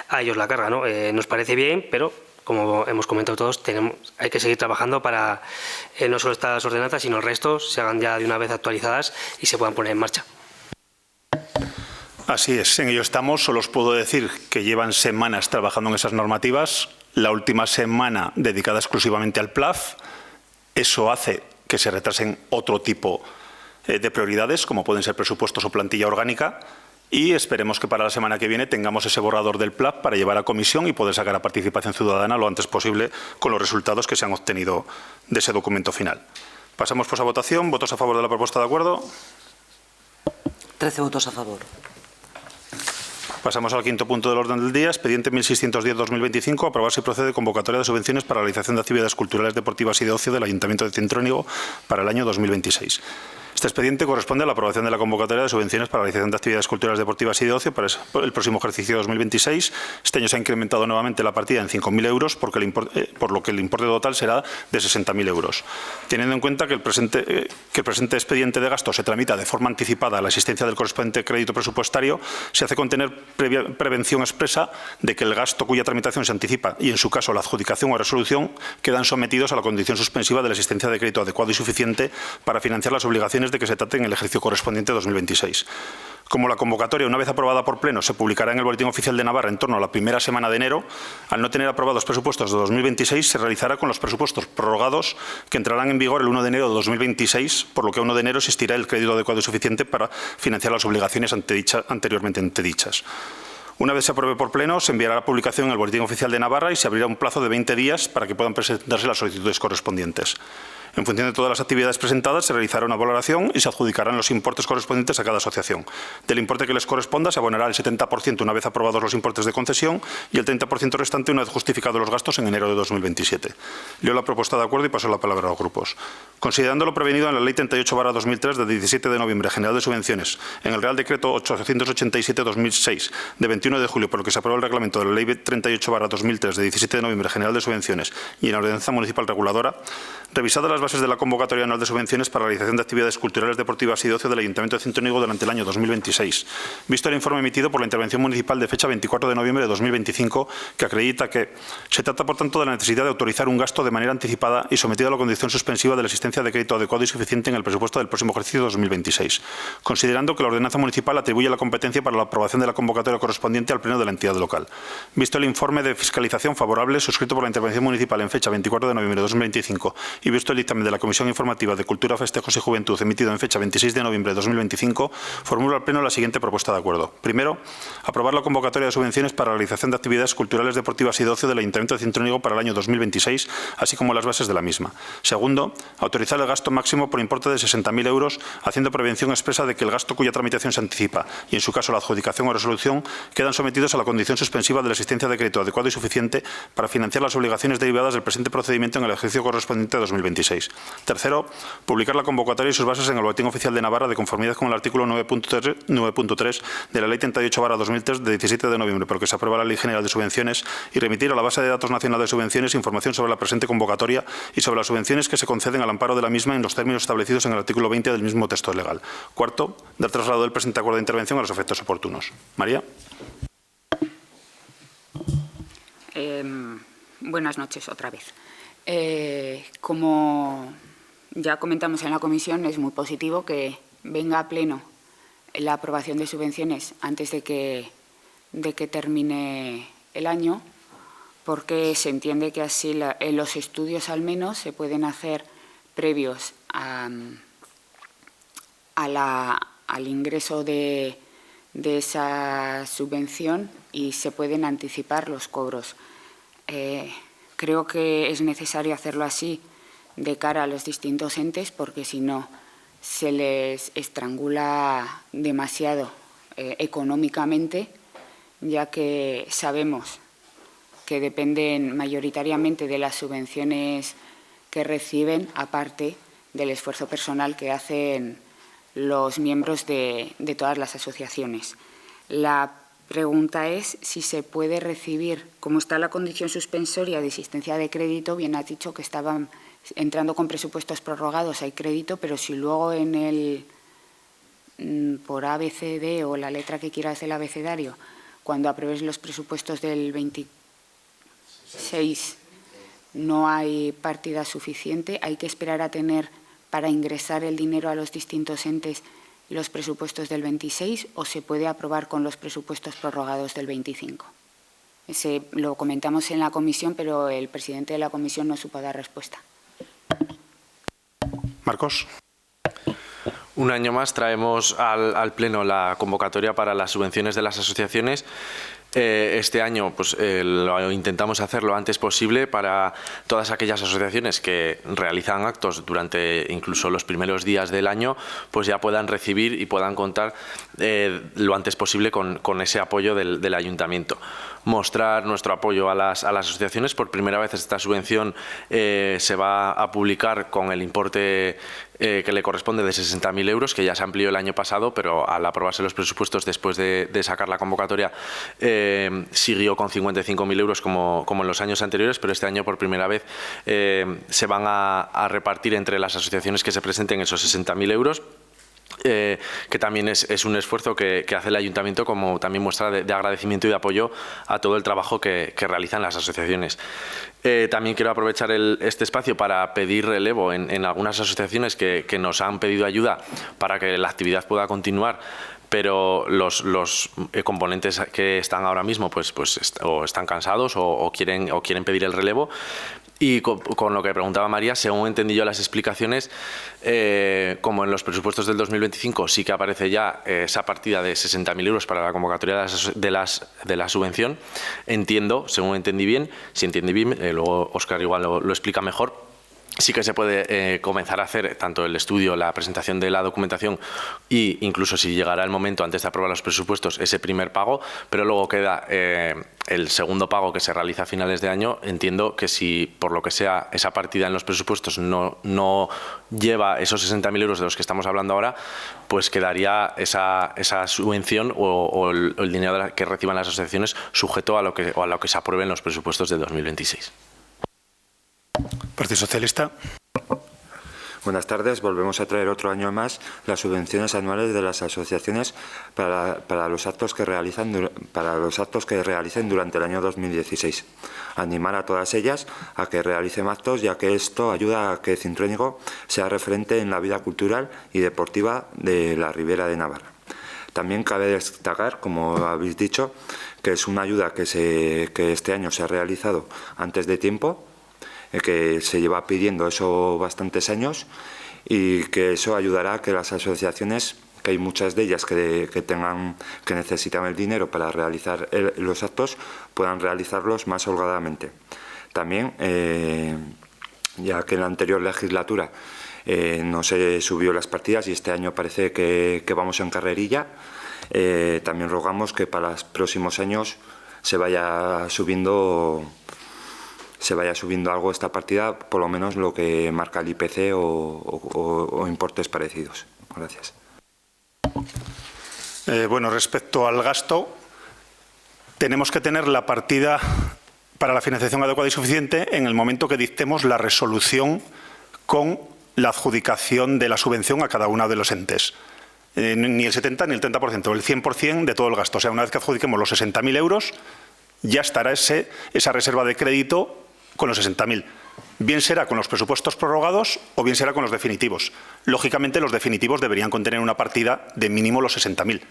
la carga, ¿no? Nos parece bien, pero como hemos comentado todos, hay que seguir trabajando para no solo estas ordenanzas, sino el resto se hagan ya de una vez actualizadas y se puedan poner en marcha. Así es, en ello estamos. Solo os puedo decir que llevan semanas trabajando en esas normativas, la última semana dedicada exclusivamente al PLAF. Eso hace que se retrasen otro tipo de prioridades, como pueden ser presupuestos o plantilla orgánica, y esperemos que para la semana que viene tengamos ese borrador del PLAF para llevar a comisión y poder sacar a participación ciudadana lo antes posible con los resultados que se han obtenido de ese documento final. Pasamos pues a votación. ¿Votos a favor de la propuesta de acuerdo? 13 votos a favor. Pasamos al quinto punto del orden del día, expediente 1610-2025, aprobar si procede convocatoria de subvenciones para la realización de actividades culturales, deportivas y de ocio del Ayuntamiento de Cintrónigo para el año 2026. Este expediente corresponde a la aprobación de la convocatoria de subvenciones para la realización de actividades culturales, deportivas y de ocio para el próximo ejercicio 2026. Este año se ha incrementado nuevamente la partida en 5.000 euros, por lo que el importe total será de 60.000 euros. Teniendo en cuenta que el presente expediente de gasto se tramita de forma anticipada a la existencia del correspondiente crédito presupuestario, se hace contener prevención expresa de que el gasto cuya tramitación se anticipa y, en su caso, la adjudicación o resolución quedan sometidos a la condición suspensiva de la existencia de crédito adecuado y suficiente para financiar las obligaciones de que se trate en el ejercicio correspondiente 2026. Como la convocatoria, una vez aprobada por Pleno, se publicará en el Boletín Oficial de Navarra en torno a la primera semana de enero, al no tener aprobados presupuestos de 2026, se realizará con los presupuestos prorrogados que entrarán en vigor el 1 de enero de 2026, por lo que a 1 de enero existirá el crédito adecuado y suficiente para financiar las obligaciones anteriormente antedichas. Una vez se apruebe por Pleno, se enviará la publicación en el Boletín Oficial de Navarra y se abrirá un plazo de 20 días para que puedan presentarse las solicitudes correspondientes. En función de todas las actividades presentadas, se realizará una valoración y se adjudicarán los importes correspondientes a cada asociación. Del importe que les corresponda, se abonará el 70% una vez aprobados los importes de concesión y el 30% restante una vez justificados los gastos en enero de 2027. Leo la propuesta de acuerdo y paso la palabra a los grupos. Considerando lo prevenido en la Ley 38/2003 de 17 de noviembre General de Subvenciones, en el Real Decreto 887/2006 de 21 de julio, por el que se aprobó el reglamento de la Ley 38/2003 de 17 de noviembre General de Subvenciones y en la Ordenanza Municipal Reguladora, revisadas las bases de la convocatoria anual de subvenciones para la realización de actividades culturales, deportivas y de ocio del Ayuntamiento de Cintruénigo durante el año 2026. Visto el informe emitido por la Intervención Municipal de fecha 24 de noviembre de 2025, que acredita que se trata, por tanto, de la necesidad de autorizar un gasto de manera anticipada y sometido a la condición suspensiva de la existencia de crédito adecuado y suficiente en el presupuesto del próximo ejercicio 2026, considerando que la ordenanza municipal atribuye la competencia para la aprobación de la convocatoria correspondiente al Pleno de la entidad local. Visto el informe de fiscalización favorable suscrito por la Intervención Municipal en fecha 24 de noviembre de 2025 y visto el dictamen de la Comisión Informativa de Cultura, Festejos y Juventud emitido en fecha 26 de noviembre de 2025, formulo al Pleno la siguiente propuesta de acuerdo. Primero, aprobar la convocatoria de subvenciones para la realización de actividades culturales, deportivas y de ocio del Ayuntamiento de Cintruénigo para el año 2026, así como las bases de la misma. Segundo, autorizar el gasto máximo por importe de 60.000 euros, haciendo prevención expresa de que el gasto cuya tramitación se anticipa y, en su caso, la adjudicación o resolución, quedan sometidos a la condición suspensiva de la existencia de crédito adecuado y suficiente para financiar las obligaciones derivadas del presente procedimiento en el ejercicio correspondiente a 2026. Tercero, publicar la convocatoria y sus bases en el Boletín Oficial de Navarra de conformidad con el artículo 9.3 de la Ley 38/2003 de 17 de noviembre, por el que se aprueba la Ley General de Subvenciones, y remitir a la Base de Datos Nacional de Subvenciones información sobre la presente convocatoria y sobre las subvenciones que se conceden al amparo de la misma en los términos establecidos en el artículo 20 del mismo texto legal. Cuarto, dar traslado del presente acuerdo de intervención a los efectos oportunos. María. Buenas noches otra vez. Como ya comentamos en la comisión, es muy positivo que venga a pleno la aprobación de subvenciones antes de que termine el año, porque se entiende que así los estudios al menos se pueden hacer previos al ingreso de esa subvención y se pueden anticipar los cobros. Creo que es necesario hacerlo así de cara a los distintos entes, porque si no se les estrangula demasiado económicamente, ya que sabemos que dependen mayoritariamente de las subvenciones que reciben, aparte del esfuerzo personal que hacen los miembros de todas las asociaciones. La pregunta es si se puede recibir, como está la condición suspensoria de existencia de crédito, bien has dicho que estaban entrando con presupuestos prorrogados, hay crédito, pero si luego por ABCD o la letra que quieras del abecedario, cuando apruebes los presupuestos del 26 no hay partida suficiente, hay que esperar a tener para ingresar el dinero a los distintos entes los presupuestos del 26 o se puede aprobar con los presupuestos prorrogados del 25. Lo comentamos en la comisión, pero el presidente de la comisión no supo dar respuesta. Marcos. Un año más traemos al Pleno la convocatoria para las subvenciones de las asociaciones. Este año pues, lo intentamos hacer lo antes posible para todas aquellas asociaciones que realizan actos durante incluso los primeros días del año, pues ya puedan recibir y puedan contar lo antes posible con ese apoyo del Ayuntamiento. Mostrar nuestro apoyo a las asociaciones. Por primera vez esta subvención se va a publicar con el importe que le corresponde de 60.000 euros, que ya se amplió el año pasado, pero al aprobarse los presupuestos después de sacar la convocatoria siguió con 55.000 euros como en los años anteriores, pero este año por primera vez se van a repartir entre las asociaciones que se presenten esos 60.000 euros. Que también es un esfuerzo que hace el Ayuntamiento como también muestra de agradecimiento y de apoyo a todo el trabajo que realizan las asociaciones. También quiero aprovechar este espacio para pedir relevo en algunas asociaciones que nos han pedido ayuda para que la actividad pueda continuar, pero los componentes que están ahora mismo pues o están cansados o quieren pedir el relevo. Y con lo que preguntaba María, según entendí yo las explicaciones, como en los presupuestos del 2025 sí que aparece ya esa partida de 60.000 euros para la convocatoria de la subvención, entiendo, según entendí bien, si entendí bien, luego Óscar igual lo explica mejor, sí que se puede comenzar a hacer tanto el estudio, la presentación de la documentación e incluso si llegará el momento antes de aprobar los presupuestos ese primer pago, pero luego queda el segundo pago que se realiza a finales de año. Entiendo que si por lo que sea esa partida en los presupuestos no lleva esos 60.000 euros de los que estamos hablando ahora, pues quedaría esa subvención o el dinero que reciban las asociaciones sujeto a lo que se apruebe en los presupuestos de 2026. Partido Socialista. Buenas tardes. Volvemos a traer otro año más las subvenciones anuales de las asociaciones para los actos que realicen durante el año 2016. Animar a todas ellas a que realicen actos, ya que esto ayuda a que Cintruénigo sea referente en la vida cultural y deportiva de la Ribera de Navarra. También cabe destacar, como habéis dicho, que es una ayuda que este año se ha realizado antes de tiempo, que se lleva pidiendo eso bastantes años, y que eso ayudará a que las asociaciones, que hay muchas de ellas que necesitan el dinero para realizar los actos, puedan realizarlos más holgadamente. También, ya que en la anterior legislatura no se subió las partidas y este año parece que vamos en carrerilla, también rogamos que para los próximos años se vaya subiendo algo esta partida, por lo menos lo que marca el IPC o importes parecidos. Gracias. Bueno, respecto al gasto, tenemos que tener la partida para la financiación adecuada y suficiente en el momento que dictemos la resolución con la adjudicación de la subvención a cada uno de los entes. Ni el 70 ni el 30%, el 100% de todo el gasto. O sea, una vez que adjudiquemos los 60.000 euros, ya estará esa reserva de crédito con los 60.000. Bien será con los presupuestos prorrogados o bien será con los definitivos. Lógicamente, los definitivos deberían contener una partida de mínimo los 60.000.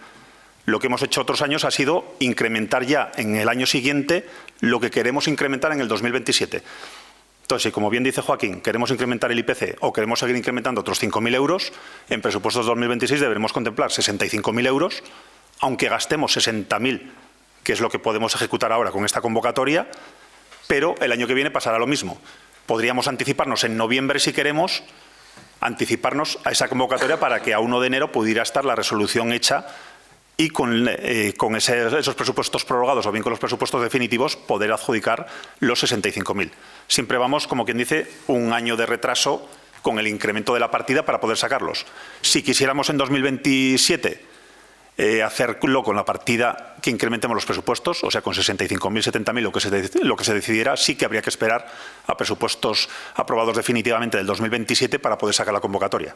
Lo que hemos hecho otros años ha sido incrementar ya en el año siguiente lo que queremos incrementar en el 2027. Entonces, si como bien dice Joaquín, queremos incrementar el IPC o queremos seguir incrementando otros 5.000 euros, en presupuestos 2026 deberemos contemplar 65.000 euros, aunque gastemos 60.000, que es lo que podemos ejecutar ahora con esta convocatoria, pero el año que viene pasará lo mismo. Podríamos anticiparnos en noviembre, si queremos, anticiparnos a esa convocatoria para que a 1 de enero pudiera estar la resolución hecha y con esos presupuestos prorrogados o bien con los presupuestos definitivos poder adjudicar los 65.000. Siempre vamos, como quien dice, un año de retraso con el incremento de la partida para poder sacarlos. Si quisiéramos en 2027 hacerlo con la partida que incrementemos los presupuestos, o sea, con 65.000, 70.000, lo que se decidiera, sí que habría que esperar a presupuestos aprobados definitivamente del 2027 para poder sacar la convocatoria.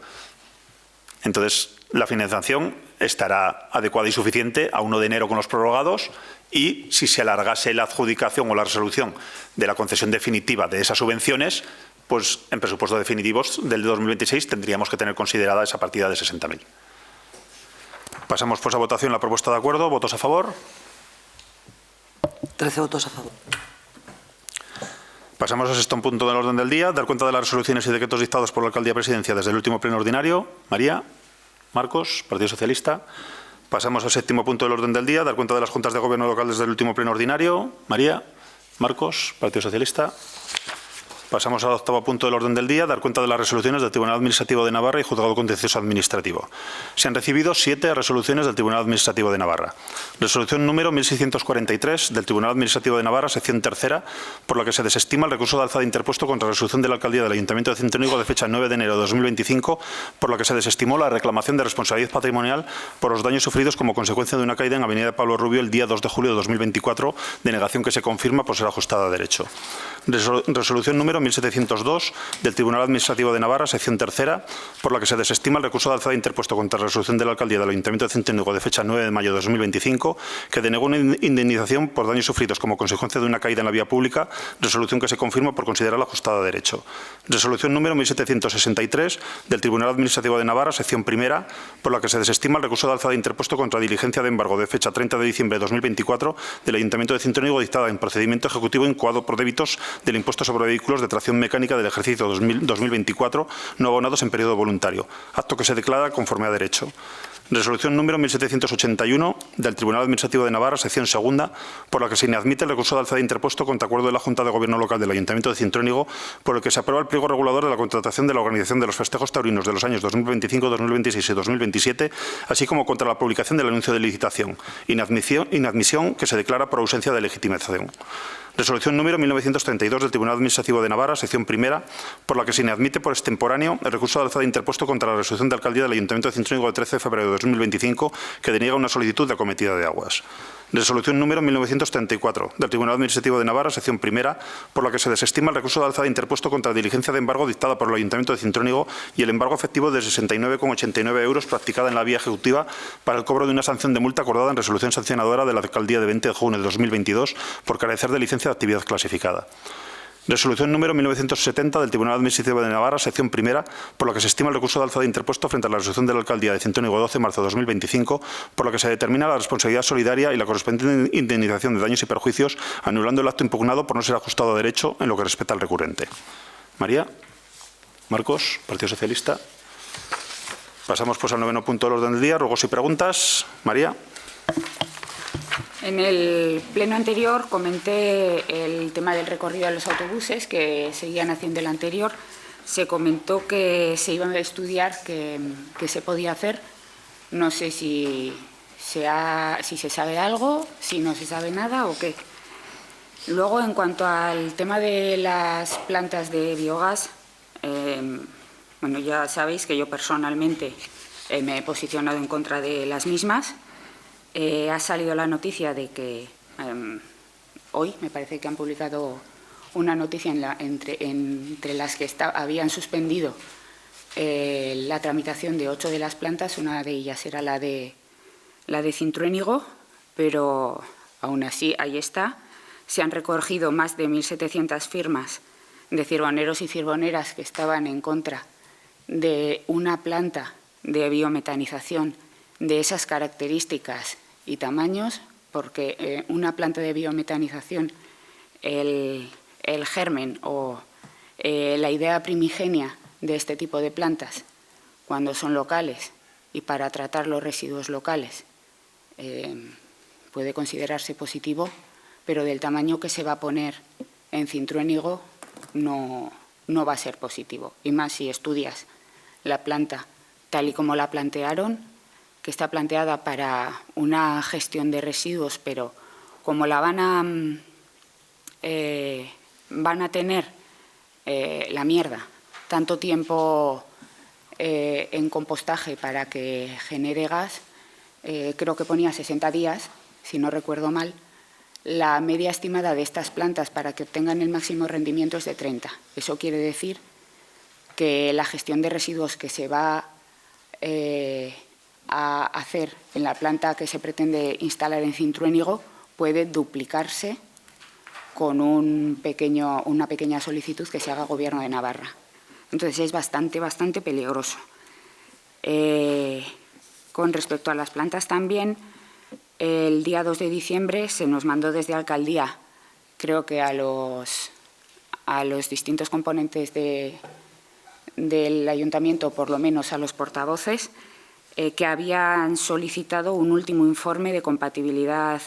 Entonces, la financiación estará adecuada y suficiente a 1 de enero con los prorrogados, y si se alargase la adjudicación o la resolución de la concesión definitiva de esas subvenciones, pues en presupuestos definitivos del 2026 tendríamos que tener considerada esa partida de 60.000. Pasamos pues a votación la propuesta de acuerdo. ¿Votos a favor? 13 votos a favor. Pasamos al sexto punto del orden del día. Dar cuenta de las resoluciones y decretos dictados por la Alcaldía Presidencia desde el último pleno ordinario. María, Marcos, Partido Socialista. Pasamos al séptimo punto del orden del día. Dar cuenta de las juntas de gobierno local desde el último pleno ordinario. María, Marcos, Partido Socialista. Pasamos al octavo punto del orden del día, dar cuenta de las resoluciones del Tribunal Administrativo de Navarra y Juzgado Contencioso Administrativo. Se han recibido 7 resoluciones del Tribunal Administrativo de Navarra. Resolución número 1643 del Tribunal Administrativo de Navarra, sección tercera, por la que se desestima el recurso de alzada interpuesto contra la resolución de la Alcaldía del Ayuntamiento de Cintruénigo de fecha 9 de enero de 2025, por la que se desestimó la reclamación de responsabilidad patrimonial por los daños sufridos como consecuencia de una caída en Avenida Pablo Rubio el día 2 de julio de 2024, denegación que se confirma por ser ajustada a derecho. Resolución número 1702 del Tribunal Administrativo de Navarra, sección tercera, por la que se desestima el recurso de alzada interpuesto contra la resolución de la Alcaldía del Ayuntamiento de Cintruénigo de fecha 9 de mayo de 2025, que denegó una indemnización por daños sufridos como consecuencia de una caída en la vía pública, resolución que se confirma por considerarla ajustada a derecho. Resolución número 1763 del Tribunal Administrativo de Navarra, sección primera, por la que se desestima el recurso de alzada interpuesto contra diligencia de embargo de fecha 30 de diciembre de 2024 del Ayuntamiento de Cintruénigo dictada en procedimiento ejecutivo incoado por débitos del impuesto sobre vehículos de tracción mecánica del ejercicio 2024 no abonados en periodo voluntario, acto que se declara conforme a derecho. Resolución número 1781 del Tribunal Administrativo de Navarra, sección segunda, por la que se inadmite el recurso de alzada interpuesto contra acuerdo de la Junta de Gobierno Local del Ayuntamiento de Cintruénigo, por el que se aprueba el pliego regulador de la contratación de la organización de los festejos taurinos de los años 2025, 2026 y 2027, así como contra la publicación del anuncio de licitación. Inadmisión que se declara por ausencia de legitimación. Resolución número 1932 del Tribunal Administrativo de Navarra, sección primera, por la que se inadmite por extemporáneo el recurso de alzada interpuesto contra la resolución de alcaldía del Ayuntamiento de Cintruénigo de 13 de febrero de 2025, que deniega una solicitud de acometida de aguas. Resolución número 1934 del Tribunal Administrativo de Navarra, sección primera, por la que se desestima el recurso de alzada interpuesto contra la diligencia de embargo dictada por el Ayuntamiento de Cintruénigo y el embargo efectivo de 69,89 € practicada en la vía ejecutiva para el cobro de una sanción de multa acordada en resolución sancionadora de la Alcaldía de 20 de junio de 2022 por carecer de licencia de actividad clasificada. Resolución número 1970 del Tribunal Administrativo de Navarra, sección primera, por la que se estima el recurso de alzada interpuesto frente a la resolución de la Alcaldía de Cintruénigo 12 de marzo de 2025, por la que se determina la responsabilidad solidaria y la correspondiente indemnización de daños y perjuicios, anulando el acto impugnado por no ser ajustado a derecho en lo que respecta al recurrente. María. Marcos, Partido Socialista. Pasamos pues al 9º punto del orden del día. Ruegos y preguntas. María. En el pleno anterior comenté el tema del recorrido de los autobuses que seguían haciendo el anterior. Se comentó que se iba a estudiar que se podía hacer. No sé si se sabe algo, si no se sabe nada o qué. Luego, en cuanto al tema de las plantas de biogás, bueno, ya sabéis que yo personalmente me he posicionado en contra de las mismas. Ha salido la noticia de que hoy me parece que han publicado una noticia entre las que habían suspendido la tramitación de 8 de las plantas. Una de ellas era la de Cintruénigo, pero aún así ahí está. Se han recogido más de 1.700 firmas de cirboneros y cirboneras que estaban en contra de una planta de biometanización de esas características y tamaños, porque una planta de biometanización, el germen o la idea primigenia de este tipo de plantas, cuando son locales y para tratar los residuos locales, puede considerarse positivo, pero del tamaño que se va a poner en Cintruénigo no va a ser positivo. Y más si estudias la planta tal y como la plantearon, que está planteada para una gestión de residuos, pero como la van a tener la mierda tanto tiempo en compostaje para que genere gas, creo que ponía 60 días, si no recuerdo mal, la media estimada de estas plantas para que obtengan el máximo rendimiento es de 30. Eso quiere decir que la gestión de residuos que se va a hacer en la planta que se pretende instalar en Cintruénigo puede duplicarse con una pequeña solicitud que se haga al Gobierno de Navarra. Entonces es bastante peligroso. Con respecto a las plantas también, el día 2 de diciembre se nos mandó desde Alcaldía, creo que a los distintos componentes del Ayuntamiento, por lo menos a los portavoces, que habían solicitado un último informe de compatibilidad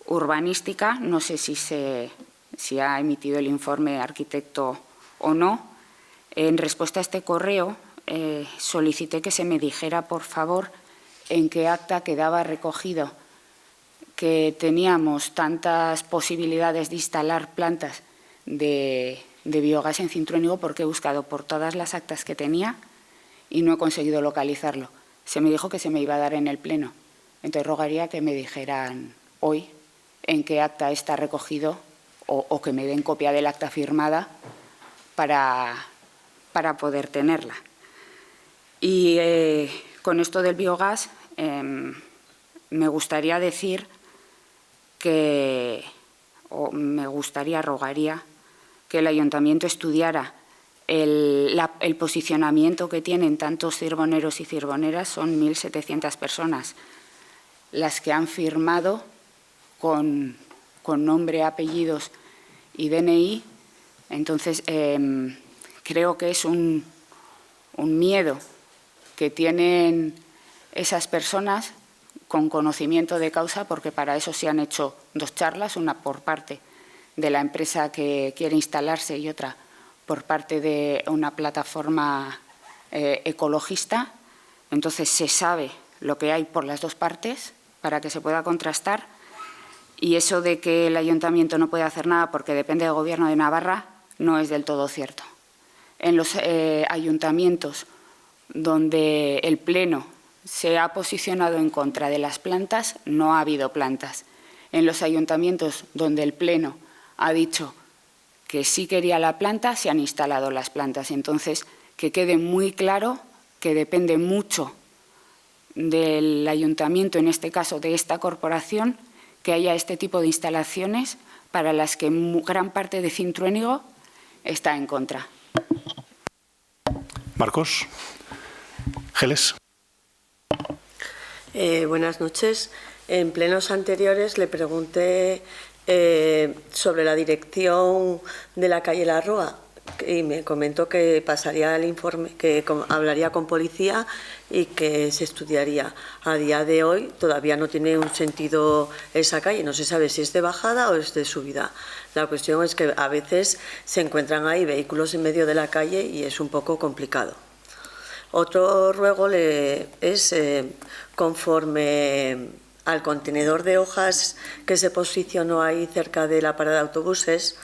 urbanística. No sé si ha emitido el informe arquitecto o no. En respuesta a este correo, solicité que se me dijera, por favor, en qué acta quedaba recogido que teníamos tantas posibilidades de instalar plantas de biogás en Cintruénigo, porque he buscado por todas las actas que tenía y no he conseguido localizarlo. Se me dijo que se me iba a dar en el Pleno. Entonces rogaría que me dijeran hoy en qué acta está recogido o que me den copia del acta firmada para poder tenerla. Y con esto del biogás me gustaría decir rogaría que el Ayuntamiento estudiara el posicionamiento que tienen tantos cirboneros y cirboneras. Son 1.700 personas las que han firmado con nombre, apellidos y DNI. Entonces, creo que es un miedo que tienen esas personas con conocimiento de causa, porque para eso se han hecho 2 charlas, una por parte de la empresa que quiere instalarse y otra por parte de una plataforma ecologista. Entonces se sabe lo que hay por las 2 partes para que se pueda contrastar, y eso de que el Ayuntamiento no puede hacer nada porque depende del Gobierno de Navarra no es del todo cierto. En los ayuntamientos donde el Pleno se ha posicionado en contra de las plantas, no ha habido plantas. En los ayuntamientos donde el Pleno ha dicho que sí quería la planta, se han instalado las plantas. Entonces, que quede muy claro que depende mucho del ayuntamiento, en este caso de esta corporación, que haya este tipo de instalaciones para las que gran parte de Cintruénigo está en contra. Marcos. Geles. Buenas noches. En plenos anteriores le pregunté sobre la dirección de la calle La Roa y me comentó que pasaría el informe, que hablaría con policía y que se estudiaría. A día de hoy todavía no tiene un sentido esa calle, no se sabe si es de bajada o es de subida. La cuestión es que a veces se encuentran ahí vehículos en medio de la calle y es un poco complicado. Otro ruego es conforme al contenedor de hojas que se posicionó ahí cerca de la parada de autobuses.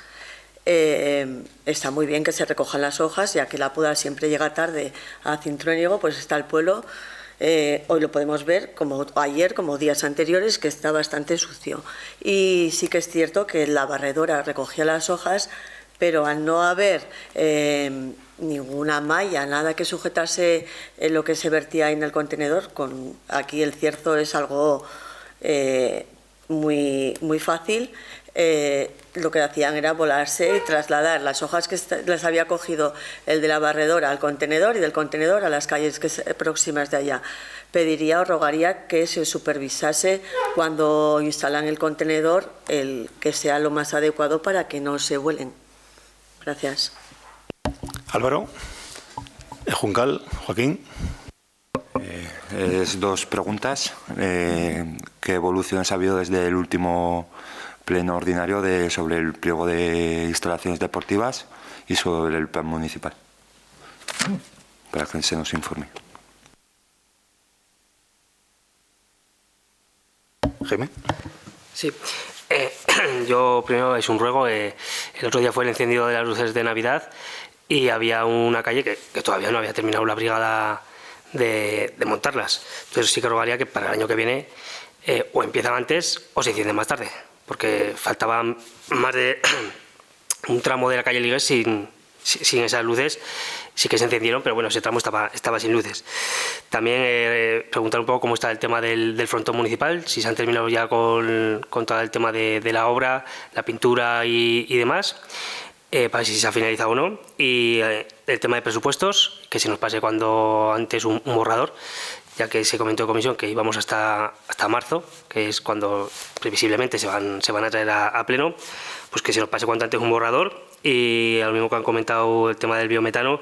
Está muy bien que se recojan las hojas, ya que la poda siempre llega tarde a Cintruénigo, pues está el pueblo. Hoy lo podemos ver, como ayer, como días anteriores, que está bastante sucio. Y sí que es cierto que la barredora recogía las hojas, pero al no haber ninguna malla, nada que sujetase lo que se vertía en el contenedor, aquí el cierzo es algo muy fácil. Lo que hacían era volarse y trasladar las hojas que les había cogido el de la barredora al contenedor y del contenedor a las calles próximas de allá. Pediría o rogaría que se supervisase cuando instalan el contenedor que sea lo más adecuado para que no se vuelen. Gracias. Álvaro. Juncal. Joaquín. Dos preguntas. ¿Qué evoluciones ha habido desde el último pleno ordinario sobre el pliego de instalaciones deportivas y sobre el plan municipal? Para que se nos informe. Jaime. Sí. Yo primero es un ruego. El otro día fue el encendido de las luces de Navidad y había una calle que todavía no había terminado la brigada de montarlas. Entonces sí que rogaría que para el año que viene o empiezan antes o se encienden más tarde, porque faltaba más de un tramo de la calle Ligues sin esas luces. Sí que se encendieron, pero bueno, ese tramo estaba sin luces. También preguntar un poco cómo está el tema del frontón municipal, si se han terminado ya con todo el tema de la obra, la pintura y demás, para ver si se ha finalizado o no. Y el tema de presupuestos, que se nos pase cuando antes un borrador, ya que se comentó en comisión que íbamos hasta marzo, que es cuando previsiblemente se van a traer a pleno, pues que se nos pase cuanto antes un borrador. Y al mismo que han comentado el tema del biometano,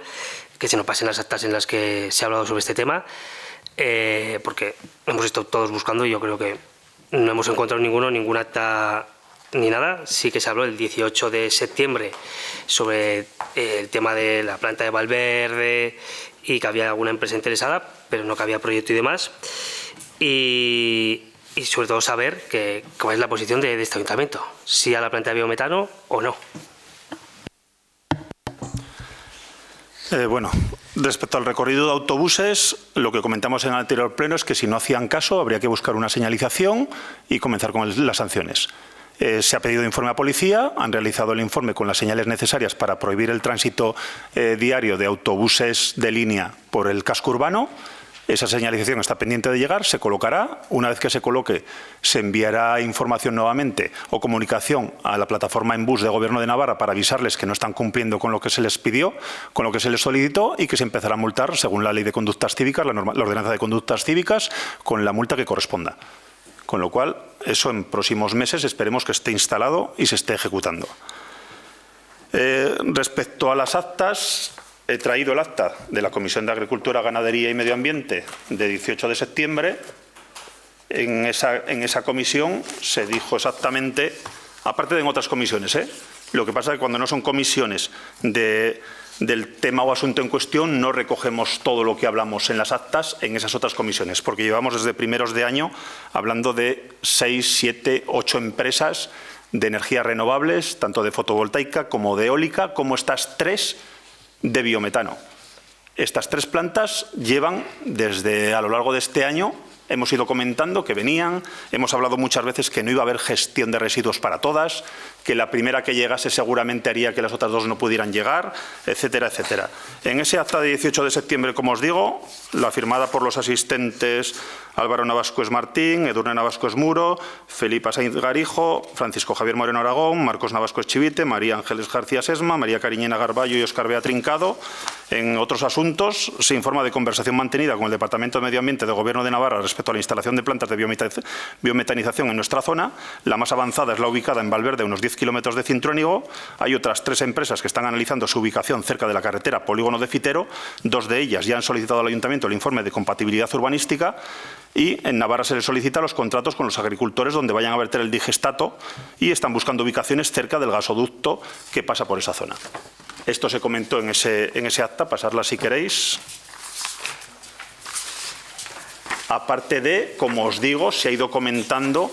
que se nos pasen las actas en las que se ha hablado sobre este tema, porque hemos estado todos buscando y yo creo que no hemos encontrado ningún acta ni nada. Sí que se habló el 18 de septiembre sobre el tema de la planta de Valverde y que había alguna empresa interesada, pero no que había proyecto y demás. Y sobre todo saber cuál es la posición de este ayuntamiento, si a la planta de biometano o no. Bueno, respecto al recorrido de autobuses, lo que comentamos en el anterior pleno es que si no hacían caso habría que buscar una señalización y comenzar con las sanciones. Se ha pedido informe a policía, han realizado el informe con las señales necesarias para prohibir el tránsito diario de autobuses de línea por el casco urbano. Esa señalización está pendiente de llegar, se colocará. Una vez que se coloque, se enviará información nuevamente o comunicación a la plataforma en bus de Gobierno de Navarra para avisarles que no están cumpliendo con lo que se les pidió, con lo que se les solicitó y que se empezará a multar según la Ley de Conductas Cívicas, la Ordenanza de Conductas Cívicas, con la multa que corresponda. Con lo cual, eso en próximos meses esperemos que esté instalado y se esté ejecutando. Respecto a las actas, he traído el acta de la Comisión de Agricultura, Ganadería y Medio Ambiente de 18 de septiembre. En esa comisión se dijo exactamente, aparte de en otras comisiones, lo que pasa es que cuando no son comisiones del tema o asunto en cuestión, no recogemos todo lo que hablamos en las actas en esas otras comisiones, porque llevamos desde primeros de año hablando de 6, 7, 8 empresas de energías renovables, tanto de fotovoltaica como de eólica, como estas 3 de biometano. Estas 3 plantas llevan desde a lo largo de este año hemos ido comentando que venían, hemos hablado muchas veces que no iba a haber gestión de residuos para todas, que la primera que llegase seguramente haría que las otras dos no pudieran llegar, etcétera, etcétera. En ese acta de 18 de septiembre, como os digo, la firmada por los asistentes Álvaro Navascués Martín, Edurne Navascués Muro, Felipa Sainz Garijo, Francisco Javier Moreno Aragón, Marcos Navascués Chivite, María Ángeles García Sesma, María Cariñena Garballo y Óscar Bea Trincado. En otros asuntos, se informa de conversación mantenida con el Departamento de Medio Ambiente del Gobierno de Navarra respecto a la instalación de plantas de biometanización en nuestra zona. La más avanzada es la ubicada en Valverde, a unos 10 kilómetros de Cintruénigo. Hay otras 3 empresas que están analizando su ubicación cerca de la carretera Polígono de Fitero. 2 de ellas ya han solicitado al Ayuntamiento el informe de compatibilidad urbanística, y en Navarra se les solicita los contratos con los agricultores donde vayan a verter el digestato, y están buscando ubicaciones cerca del gasoducto que pasa por esa zona. Esto se comentó en ese acta, pasarla si queréis. Aparte de, como os digo, se ha ido comentando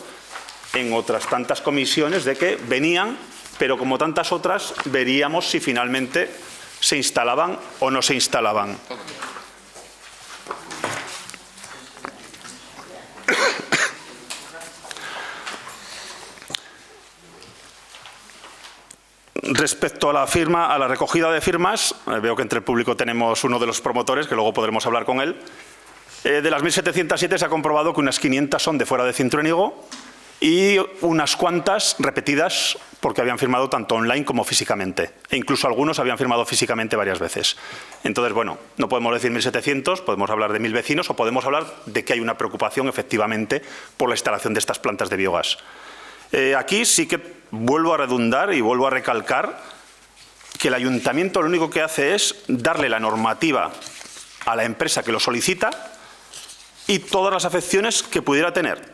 en otras tantas comisiones de que venían, pero como tantas otras, veríamos si finalmente se instalaban o no se instalaban. Respecto a la recogida de firmas, veo que entre el público tenemos uno de los promotores, que luego podremos hablar con él. De las 1.707 se ha comprobado que unas 500 son de fuera de Cintruénigo y unas cuantas repetidas porque habían firmado tanto online como físicamente. E incluso algunos habían firmado físicamente varias veces. Entonces, bueno, no podemos decir 1.700, podemos hablar de 1.000 vecinos o podemos hablar de que hay una preocupación efectivamente por la instalación de estas plantas de biogás. Aquí sí que vuelvo a redundar y vuelvo a recalcar que el Ayuntamiento lo único que hace es darle la normativa a la empresa que lo solicita y todas las afecciones que pudiera tener.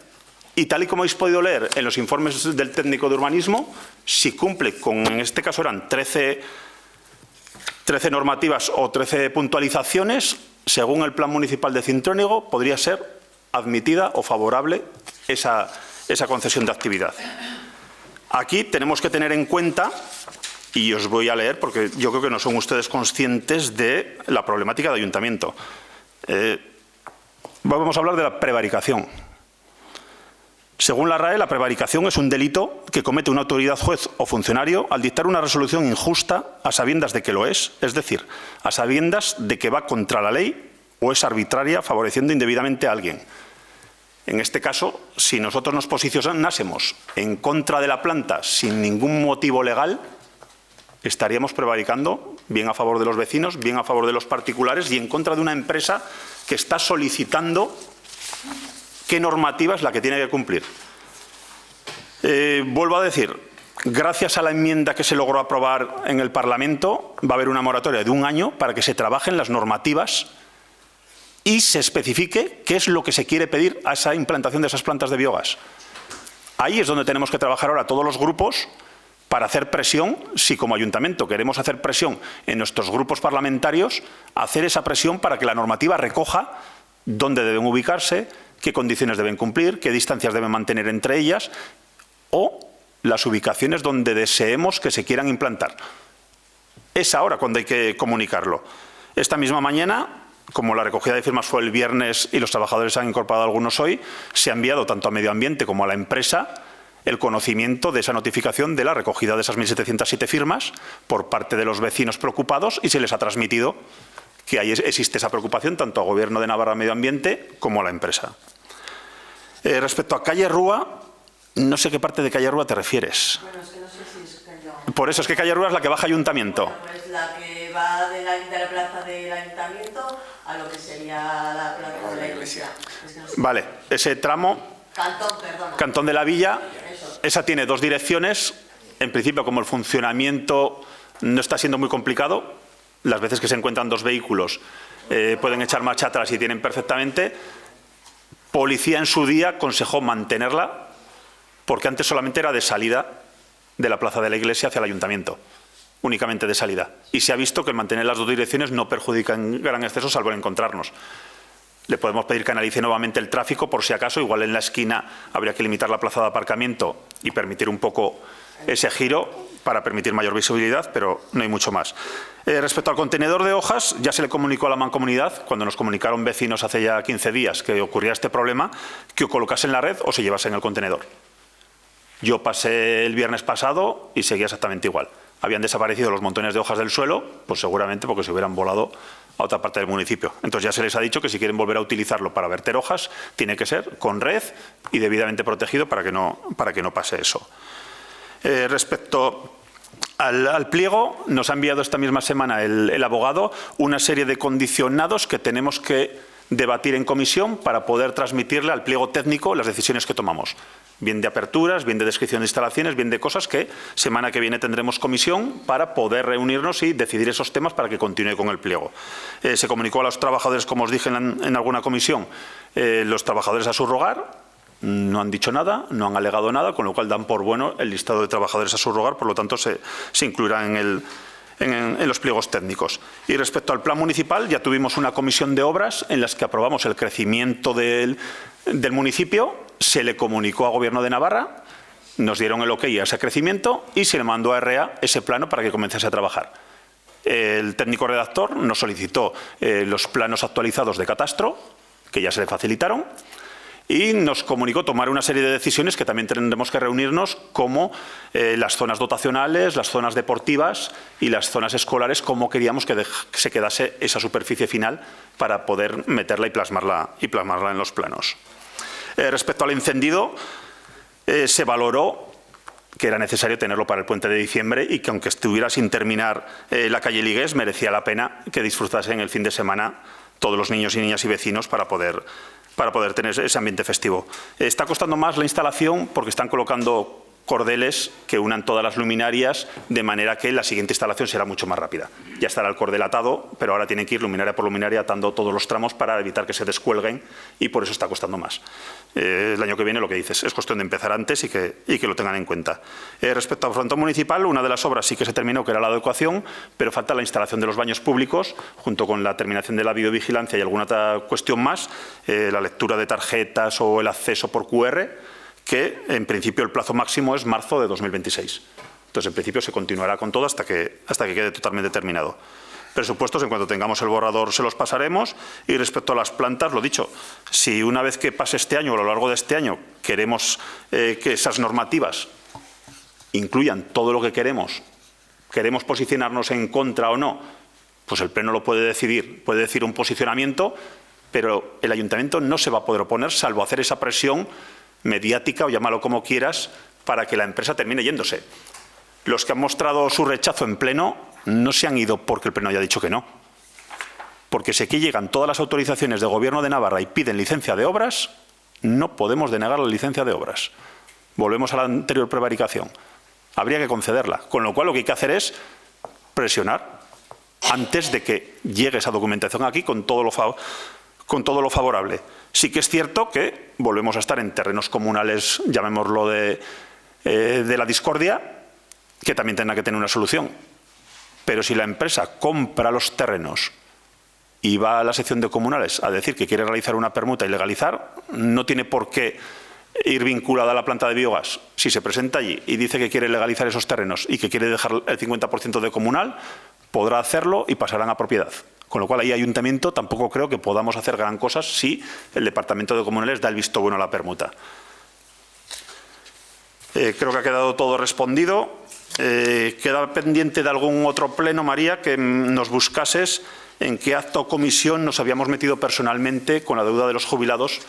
Y tal y como habéis podido leer en los informes del técnico de urbanismo, si cumple con, en este caso eran 13 normativas o 13 puntualizaciones, según el Plan Municipal de Cintruénigo, podría ser admitida o favorable esa concesión de actividad. Aquí tenemos que tener en cuenta, y os voy a leer porque yo creo que no son ustedes conscientes de la problemática de ayuntamiento. Vamos a hablar de la prevaricación. Según la RAE, la prevaricación es un delito que comete una autoridad, juez o funcionario al dictar una resolución injusta a sabiendas de que lo es decir, a sabiendas de que va contra la ley o es arbitraria, favoreciendo indebidamente a alguien. En este caso, si nosotros nos posicionásemos en contra de la planta sin ningún motivo legal, estaríamos prevaricando bien a favor de los vecinos, bien a favor de los particulares y en contra de una empresa que está solicitando qué normativa es la que tiene que cumplir. Vuelvo a decir, gracias a la enmienda que se logró aprobar en el Parlamento, va a haber una moratoria de 1 año para que se trabajen las normativas y se especifique qué es lo que se quiere pedir a esa implantación de esas plantas de biogás. Ahí es donde tenemos que trabajar ahora todos los grupos para hacer presión, si como ayuntamiento queremos hacer presión en nuestros grupos parlamentarios, hacer esa presión para que la normativa recoja dónde deben ubicarse, qué condiciones deben cumplir, qué distancias deben mantener entre ellas o las ubicaciones donde deseemos que se quieran implantar. Es ahora cuando hay que comunicarlo. Esta misma mañana, como la recogida de firmas fue el viernes y los trabajadores han incorporado algunos hoy, se ha enviado tanto a Medio Ambiente como a la empresa el conocimiento de esa notificación de la recogida de esas 1.707 firmas por parte de los vecinos preocupados y se les ha transmitido que ahí existe esa preocupación tanto al Gobierno de Navarra Medio Ambiente como a la empresa. Respecto a Calle Rúa, no sé qué parte de Calle Rúa te refieres. Bueno, es que no sé si es Calle. Por eso es que Calle Rúa es la que baja Ayuntamiento. Bueno, pues la que va de la plaza del Ayuntamiento a lo que sería la plaza de la iglesia. Es que no sé. Vale, ese tramo, Cantón, perdona. Cantón de la Villa, Eso. esa tiene 2 direcciones. En principio, como el funcionamiento no está siendo muy complicado, las veces que se encuentran 2 vehículos pueden echar marcha atrás y tienen perfectamente. Policía en su día aconsejó mantenerla porque antes solamente era de salida de la plaza de la iglesia hacia el ayuntamiento, únicamente de salida. Y se ha visto que mantener las 2 direcciones no perjudica en gran exceso salvo en encontrarnos. Le podemos pedir que analice nuevamente el tráfico por si acaso, igual en la esquina habría que limitar la plaza de aparcamiento y permitir un poco ese giro, para permitir mayor visibilidad, pero no hay mucho más. Respecto al contenedor de hojas, ya se le comunicó a la Mancomunidad, cuando nos comunicaron vecinos hace ya 15 días que ocurría este problema, que o colocase en la red o se llevase en el contenedor. Yo pasé el viernes pasado y seguía exactamente igual. Habían desaparecido los montones de hojas del suelo, pues seguramente porque se hubieran volado a otra parte del municipio. Entonces ya se les ha dicho que si quieren volver a utilizarlo para verter hojas, tiene que ser con red y debidamente protegido para que no pase eso. Respecto al pliego, nos ha enviado esta misma semana el abogado una serie de condicionados que tenemos que debatir en comisión para poder transmitirle al pliego técnico las decisiones que tomamos. Bien de aperturas, bien de descripción de instalaciones, bien de cosas que semana que viene tendremos comisión para poder reunirnos y decidir esos temas para que continúe con el pliego. Se comunicó a los trabajadores, como os dije en alguna comisión, los trabajadores a subrogar. No han dicho nada, no han alegado nada, con lo cual dan por bueno el listado de trabajadores a subrogar, por lo tanto se incluirá en los pliegos técnicos. Y respecto al plan municipal, ya tuvimos una comisión de obras en las que aprobamos el crecimiento del municipio, se le comunicó a Gobierno de Navarra, nos dieron el ok a ese crecimiento y se le mandó a REA ese plano para que comenzase a trabajar. El técnico redactor nos solicitó los planos actualizados de catastro, que ya se le facilitaron, y nos comunicó tomar una serie de decisiones que también tendremos que reunirnos, como las zonas dotacionales, las zonas deportivas y las zonas escolares, cómo queríamos que se quedase esa superficie final para poder meterla y plasmarla en los planos. Respecto al encendido, se valoró que era necesario tenerlo para el puente de diciembre y que aunque estuviera sin terminar la calle Ligués, merecía la pena que disfrutasen el fin de semana todos los niños y niñas y vecinos para poder tener ese ambiente festivo. Está costando más la instalación porque están colocando cordeles que unan todas las luminarias, de manera que la siguiente instalación será mucho más rápida. Ya estará el cordel atado, pero ahora tienen que ir luminaria por luminaria atando todos los tramos para evitar que se descuelguen y por eso está costando más. El año que viene, lo que dices, es cuestión de empezar antes y que lo tengan en cuenta. Respecto al frontón municipal, una de las obras sí que se terminó, que era la adecuación, pero falta la instalación de los baños públicos, junto con la terminación de la videovigilancia y alguna otra cuestión más, la lectura de tarjetas o el acceso por QR, que en principio el plazo máximo es marzo de 2026. Entonces, en principio se continuará con todo hasta que quede totalmente terminado. Presupuestos, en cuanto tengamos el borrador, se los pasaremos. Y respecto a las plantas, lo dicho, si una vez que pase este año o a lo largo de este año queremos que esas normativas incluyan todo lo que queremos posicionarnos en contra o no, pues el Pleno lo puede decidir, puede decir un posicionamiento, pero el Ayuntamiento no se va a poder oponer, salvo hacer esa presión mediática, o llámalo como quieras, para que la empresa termine yéndose. Los que han mostrado su rechazo en Pleno no se han ido porque el Pleno haya dicho que no. Porque si aquí llegan todas las autorizaciones del Gobierno de Navarra y piden licencia de obras, no podemos denegar la licencia de obras. Volvemos a la anterior prevaricación. Habría que concederla. Con lo cual lo que hay que hacer es presionar antes de que llegue esa documentación aquí con todo lo favorable. Sí que es cierto que volvemos a estar en terrenos comunales, llamémoslo de la discordia, que también tendrá que tener una solución. Pero si la empresa compra los terrenos y va a la sección de comunales a decir que quiere realizar una permuta y legalizar, no tiene por qué ir vinculada a la planta de biogás. Si se presenta allí y dice que quiere legalizar esos terrenos y que quiere dejar el 50% de comunal, podrá hacerlo y pasarán a propiedad. Con lo cual, ahí Ayuntamiento tampoco creo que podamos hacer gran cosa si el Departamento de Comunales da el visto bueno a la permuta. Creo que ha quedado todo respondido. Queda pendiente de algún otro pleno, María, que nos buscases en qué acto o comisión nos habíamos metido personalmente con la deuda de los jubilados,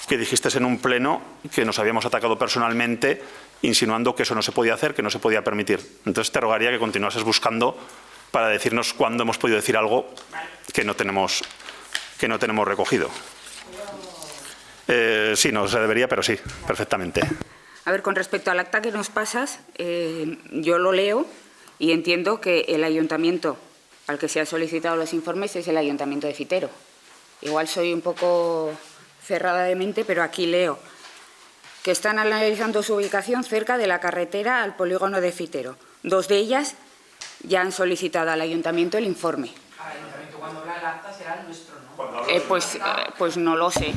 que dijiste en un pleno que nos habíamos atacado personalmente, insinuando que eso no se podía hacer, que no se podía permitir. Entonces te rogaría que continuases buscando para decirnos cuándo hemos podido decir algo que no tenemos recogido. Sí, no se debería, pero sí, perfectamente. A ver, con respecto al acta que nos pasas, yo lo leo y entiendo que el ayuntamiento al que se han solicitado los informes es el Ayuntamiento de Fitero. Igual soy un poco cerrada de mente, pero aquí leo que están analizando su ubicación cerca de la carretera al polígono de Fitero. 2 de ellas ya han solicitado al Ayuntamiento el informe. Al Ayuntamiento, cuando habla el acta será el nuestro, ¿no? Pues no lo sé.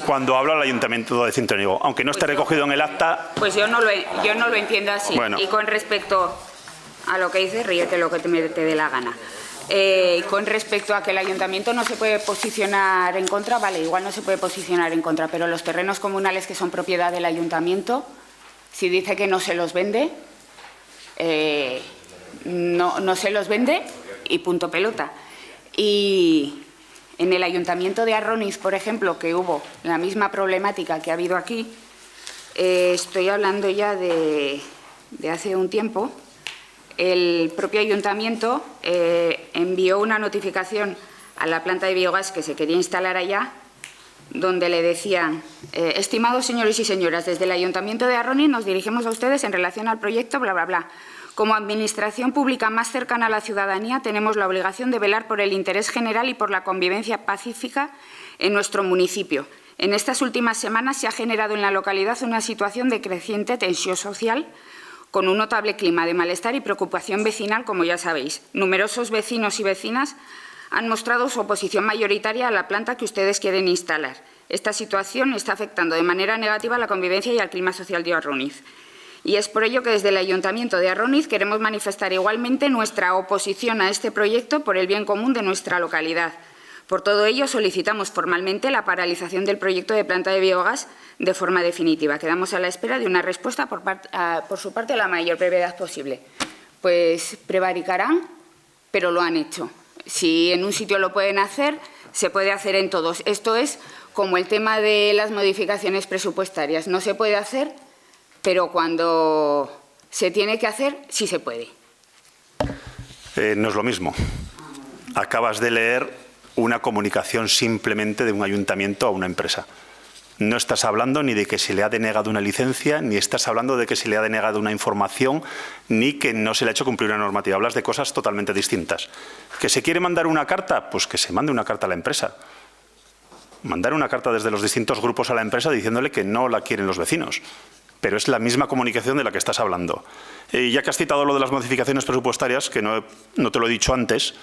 Cuando habla el Ayuntamiento de Cintruénigo, aunque no esté recogido en el acta. Pues yo no lo entiendo así. Bueno. Y con respecto a lo que dice, ríete lo que te dé la gana. Con respecto a que el ayuntamiento no se puede posicionar en contra, vale, igual no se puede posicionar en contra, pero los terrenos comunales que son propiedad del ayuntamiento, si dice que no se los vende, no se los vende y punto pelota. Y en el ayuntamiento de Arroniz, por ejemplo, que hubo la misma problemática que ha habido aquí, estoy hablando ya de hace un tiempo. El propio ayuntamiento envió una notificación a la planta de biogás que se quería instalar allá, donde le decían: estimados señores y señoras, desde el Ayuntamiento de Arroniz nos dirigimos a ustedes en relación al proyecto, bla, bla, bla. Como administración pública más cercana a la ciudadanía, tenemos la obligación de velar por el interés general y por la convivencia pacífica en nuestro municipio. En estas últimas semanas se ha generado en la localidad una situación de creciente tensión social, con un notable clima de malestar y preocupación vecinal, como ya sabéis. Numerosos vecinos y vecinas han mostrado su oposición mayoritaria a la planta que ustedes quieren instalar. Esta situación está afectando de manera negativa a la convivencia y al clima social de Arroniz. Y es por ello que desde el Ayuntamiento de Arroniz queremos manifestar igualmente nuestra oposición a este proyecto por el bien común de nuestra localidad. Por todo ello, solicitamos formalmente la paralización del proyecto de planta de biogás de forma definitiva. Quedamos a la espera de una respuesta por su parte a la mayor brevedad posible. Pues prevaricarán, pero lo han hecho. Si en un sitio lo pueden hacer, se puede hacer en todos. Esto es como el tema de las modificaciones presupuestarias. No se puede hacer, pero cuando se tiene que hacer, sí se puede. No es lo mismo. Acabas de leer una comunicación simplemente de un ayuntamiento a una empresa. No estás hablando ni de que se le ha denegado una licencia, ni estás hablando de que se le ha denegado una información, ni que no se le ha hecho cumplir una normativa. Hablas de cosas totalmente distintas. ¿Que se quiere mandar una carta? Pues que se mande una carta a la empresa. Mandar una carta desde los distintos grupos a la empresa diciéndole que no la quieren los vecinos. Pero es la misma comunicación de la que estás hablando. Ya que has citado lo de las modificaciones presupuestarias, que no te lo he dicho antes,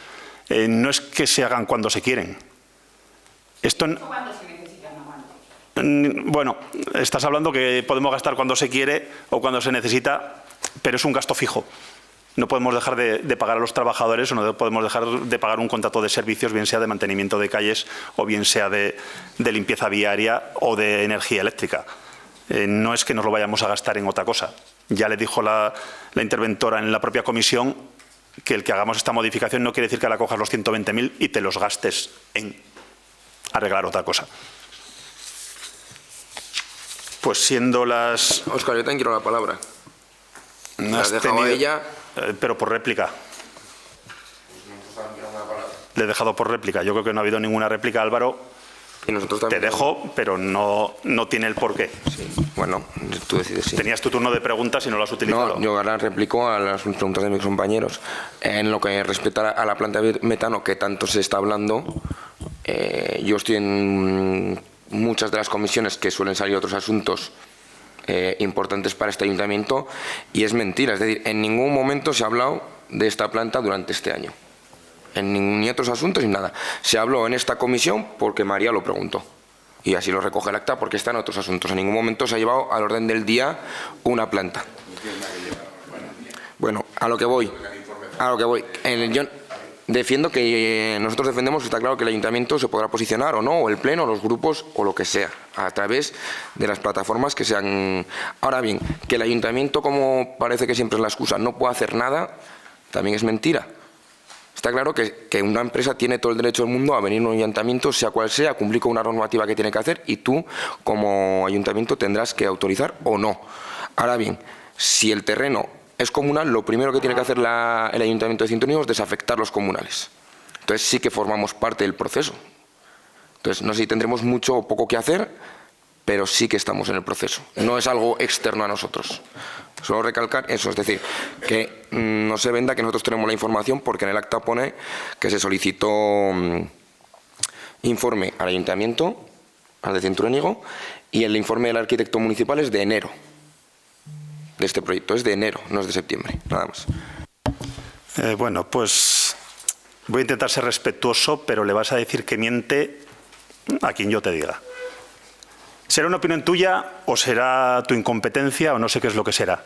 no es que se hagan cuando se quieren. Esto ¿Cuándo se necesitan o cuándo? Bueno, estás hablando que podemos gastar cuando se quiere o cuando se necesita, pero es un gasto fijo. No podemos dejar de pagar a los trabajadores o no podemos dejar de pagar un contrato de servicios, bien sea de mantenimiento de calles o bien sea de limpieza viaria o de energía eléctrica. No es que nos lo vayamos a gastar en otra cosa. Ya le dijo la interventora en la propia comisión que el que hagamos esta modificación no quiere decir que la cojas los 120.000 y te los gastes en arreglar otra cosa. Pues siendo las... Óscar, yo también quiero la palabra. No has dejado a ella... pero por réplica. Le he dejado por réplica. Yo creo que no ha habido ninguna réplica, Álvaro. Y nosotros también. Te dejo, pero no tiene el porqué. Sí. Bueno, tú decides. Sí. Tenías tu turno de preguntas y no lo has utilizado. No, yo ahora replico a las preguntas de mis compañeros. En lo que respecta a la planta de metano, que tanto se está hablando, yo estoy en muchas de las comisiones que suelen salir otros asuntos importantes para este ayuntamiento y es mentira. Es decir, en ningún momento se ha hablado de esta planta durante este año. Ni otros asuntos ni nada. Se habló en esta comisión porque María lo preguntó. Y así lo recoge el acta porque está en otros asuntos. En ningún momento se ha llevado al orden del día una planta. Bueno, a lo que voy. Yo defiendo que nosotros defendemos, está claro que el ayuntamiento se podrá posicionar o no, o el pleno, o los grupos, o lo que sea, a través de las plataformas que sean. Ahora bien, que el ayuntamiento, como parece que siempre es la excusa, no puede hacer nada, también es mentira. Está claro que una empresa tiene todo el derecho del mundo a venir a un ayuntamiento, sea cual sea, a cumplir con una normativa que tiene que hacer y tú, como ayuntamiento, tendrás que autorizar o no. Ahora bien, si el terreno es comunal, lo primero que tiene que hacer el ayuntamiento de Cintruénigo es desafectar los comunales. Entonces sí que formamos parte del proceso. Entonces no sé si tendremos mucho o poco que hacer, pero sí que estamos en el proceso. No es algo externo a nosotros. Solo recalcar eso, es decir, que no se venda que nosotros tenemos la información porque en el acta pone que se solicitó informe al ayuntamiento, al de Cintruénigo, y el informe del arquitecto municipal es de enero de este proyecto, es de enero, no es de septiembre, nada más. Bueno, pues voy a intentar ser respetuoso, pero le vas a decir que miente a quien yo te diga. ¿Será una opinión tuya o será tu incompetencia o no sé qué es lo que será?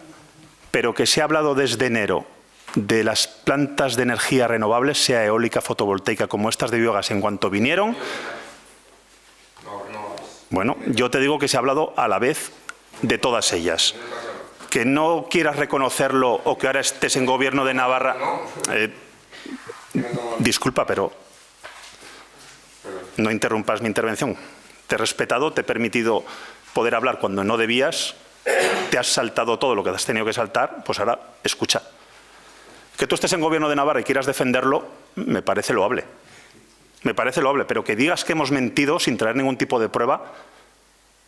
Pero que se ha hablado desde enero de las plantas de energía renovables, sea eólica, fotovoltaica, como estas de biogás, en cuanto vinieron... Bueno, yo te digo que se ha hablado a la vez de todas ellas. Que no quieras reconocerlo o que ahora estés en Gobierno de Navarra... disculpa, pero no interrumpas mi intervención. Te he respetado, te he permitido poder hablar cuando no debías, te has saltado todo lo que has tenido que saltar, pues ahora escucha. Que tú estés en Gobierno de Navarra y quieras defenderlo, me parece loable. Me parece loable, pero que digas que hemos mentido sin traer ningún tipo de prueba,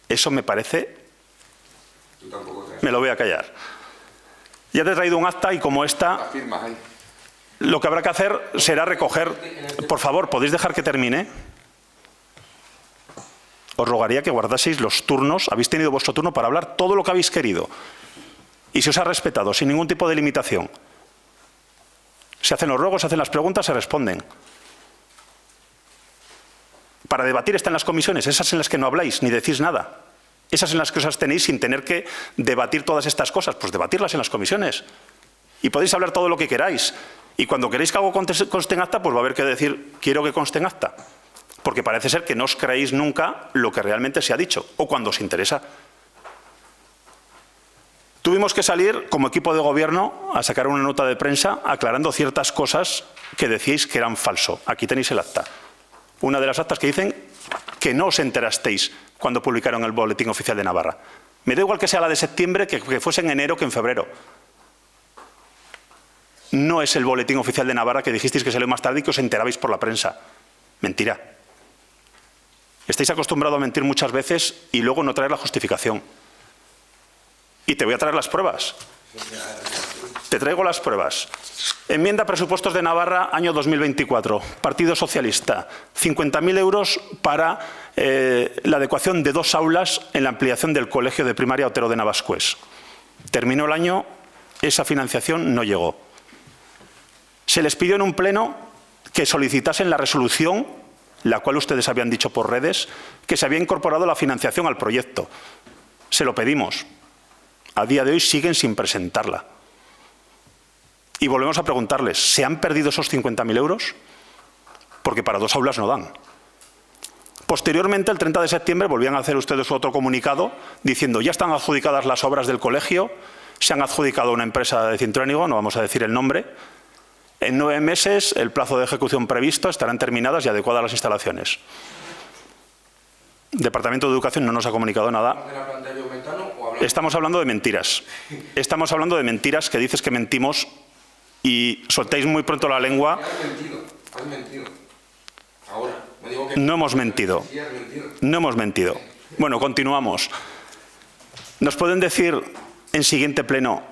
eso me parece... Me lo voy a callar. Ya te he traído un acta y como esta... Lo que habrá que hacer será recoger... Por favor, ¿podéis dejar que termine? Os rogaría que guardaseis los turnos. Habéis tenido vuestro turno para hablar todo lo que habéis querido. Y se os ha respetado, sin ningún tipo de limitación. Se hacen los ruegos, se hacen las preguntas, se responden. Para debatir está en las comisiones, esas en las que no habláis ni decís nada. Esas en las que os abstenéis sin tener que debatir todas estas cosas. Pues debatirlas en las comisiones. Y podéis hablar todo lo que queráis. Y cuando queréis que algo conste en acta, pues va a haber que decir, quiero que conste en acta. Porque parece ser que no os creéis nunca lo que realmente se ha dicho, o cuando os interesa. Tuvimos que salir como equipo de gobierno a sacar una nota de prensa aclarando ciertas cosas que decíais que eran falso. Aquí tenéis el acta. Una de las actas que dicen que no os enterasteis cuando publicaron el Boletín Oficial de Navarra. Me da igual que sea la de septiembre que fuese en enero que en febrero. No es el Boletín Oficial de Navarra que dijisteis que salió más tarde y que os enterabais por la prensa. Mentira. Estáis acostumbrados a mentir muchas veces y luego no traer la justificación. Y te voy a traer las pruebas. Te traigo las pruebas. Enmienda a presupuestos de Navarra, año 2024. Partido Socialista. 50.000 euros para la adecuación de 2 aulas en la ampliación del Colegio de Primaria Otero de Navascués. Terminó el año, esa financiación no llegó. Se les pidió en un pleno que solicitasen la resolución, la cual ustedes habían dicho por redes, que se había incorporado la financiación al proyecto. Se lo pedimos. A día de hoy siguen sin presentarla. Y volvemos a preguntarles, ¿se han perdido esos 50.000 euros? Porque para 2 aulas no dan. Posteriormente, el 30 de septiembre, volvían a hacer ustedes otro comunicado diciendo, ya están adjudicadas las obras del colegio, se han adjudicado a una empresa de Cintruénigo, no vamos a decir el nombre. En 9 meses, el plazo de ejecución previsto, estarán terminadas y adecuadas las instalaciones. El Departamento de Educación no nos ha comunicado nada. Estamos hablando de mentiras. Estamos hablando de mentiras que dices que mentimos y soltáis muy pronto la lengua. Has mentido. Ahora. No hemos mentido. No hemos mentido. Bueno, continuamos. ¿Nos pueden decir en siguiente pleno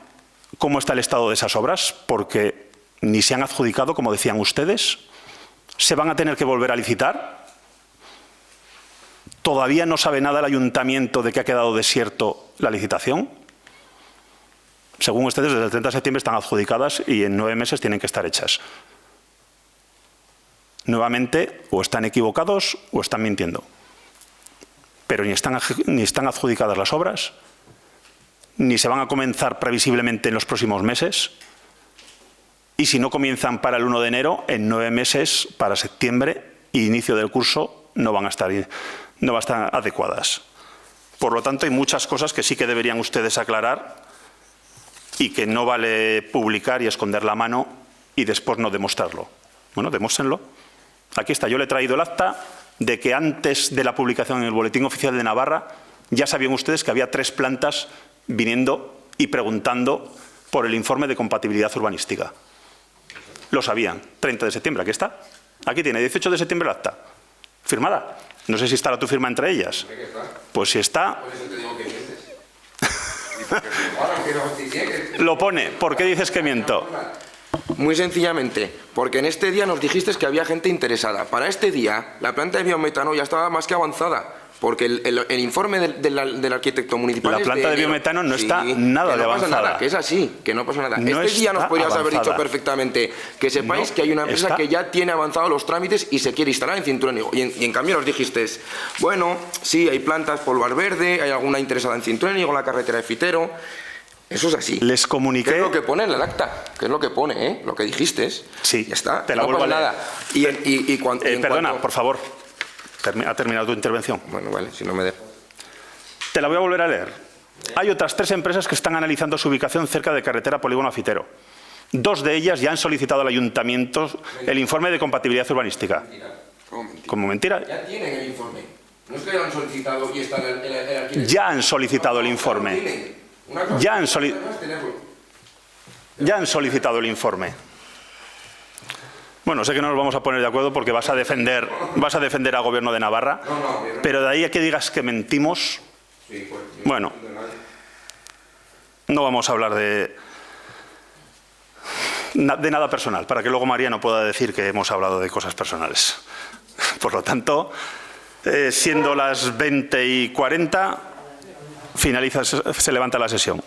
cómo está el estado de esas obras? Porque ni se han adjudicado, como decían ustedes. ¿Se van a tener que volver a licitar? ¿Todavía no sabe nada el ayuntamiento de que ha quedado desierto la licitación? Según ustedes, desde el 30 de septiembre están adjudicadas y en 9 meses tienen que estar hechas. Nuevamente, o están equivocados o están mintiendo. Pero ni están adjudicadas las obras, ni se van a comenzar previsiblemente en los próximos meses. Y si no comienzan para el 1 de enero, en 9 meses, para septiembre, inicio del curso, no van a estar adecuadas. Por lo tanto, hay muchas cosas que sí que deberían ustedes aclarar y que no vale publicar y esconder la mano y después no demostrarlo. Bueno, demuéstrenlo. Aquí está, yo le he traído el acta de que antes de la publicación en el Boletín Oficial de Navarra ya sabían ustedes que había 3 plantas viniendo y preguntando por el informe de compatibilidad urbanística. Lo sabían. 30 de septiembre, aquí está. Aquí tiene, 18 de septiembre el acta. Firmada. No sé si estará tu firma entre ellas. Pues si está... Lo pone. ¿Por qué dices que miento? Muy sencillamente, porque en este día nos dijiste que había gente interesada. Para este día, la planta de biometano ya estaba más que avanzada, porque el informe del arquitecto municipal... La planta de biometano no está nada de avanzada. Nada, que es así, que no pasa nada. Este día nos podrías haber dicho perfectamente que sepáis que hay una empresa que ya tiene avanzados los trámites y se quiere instalar en Cintruénigo. Y en cambio nos dijiste, bueno, sí, hay plantas por Valverde, hay alguna interesada en Cintruénigo, la carretera de Fitero... Eso es así. Les comuniqué... ¿Qué es lo que pone en el acta? ¿Qué es lo que pone, eh? Lo que dijiste. Sí, ya está. te la no vuelvo pasa a leer. nada. Perdona, por favor. Ha terminado tu intervención. Bueno, vale, si no me dejo. Te la voy a volver a leer. Hay otras 3 empresas que están analizando su ubicación cerca de carretera Polígono Afitero. 2 de ellas ya han solicitado al ayuntamiento el informe de compatibilidad urbanística. ¿Cómo mentira? Ya tienen el informe. No es que lo han solicitado y está el alquiler. Ya han solicitado el informe. Ya han solicitado el informe. Bueno, sé que no nos vamos a poner de acuerdo porque vas a defender al Gobierno de Navarra, pero de ahí a que digas que mentimos, bueno, no vamos a hablar de nada personal, para que luego María no pueda decir que hemos hablado de cosas personales. Por lo tanto, siendo las 20:40, se levanta la sesión.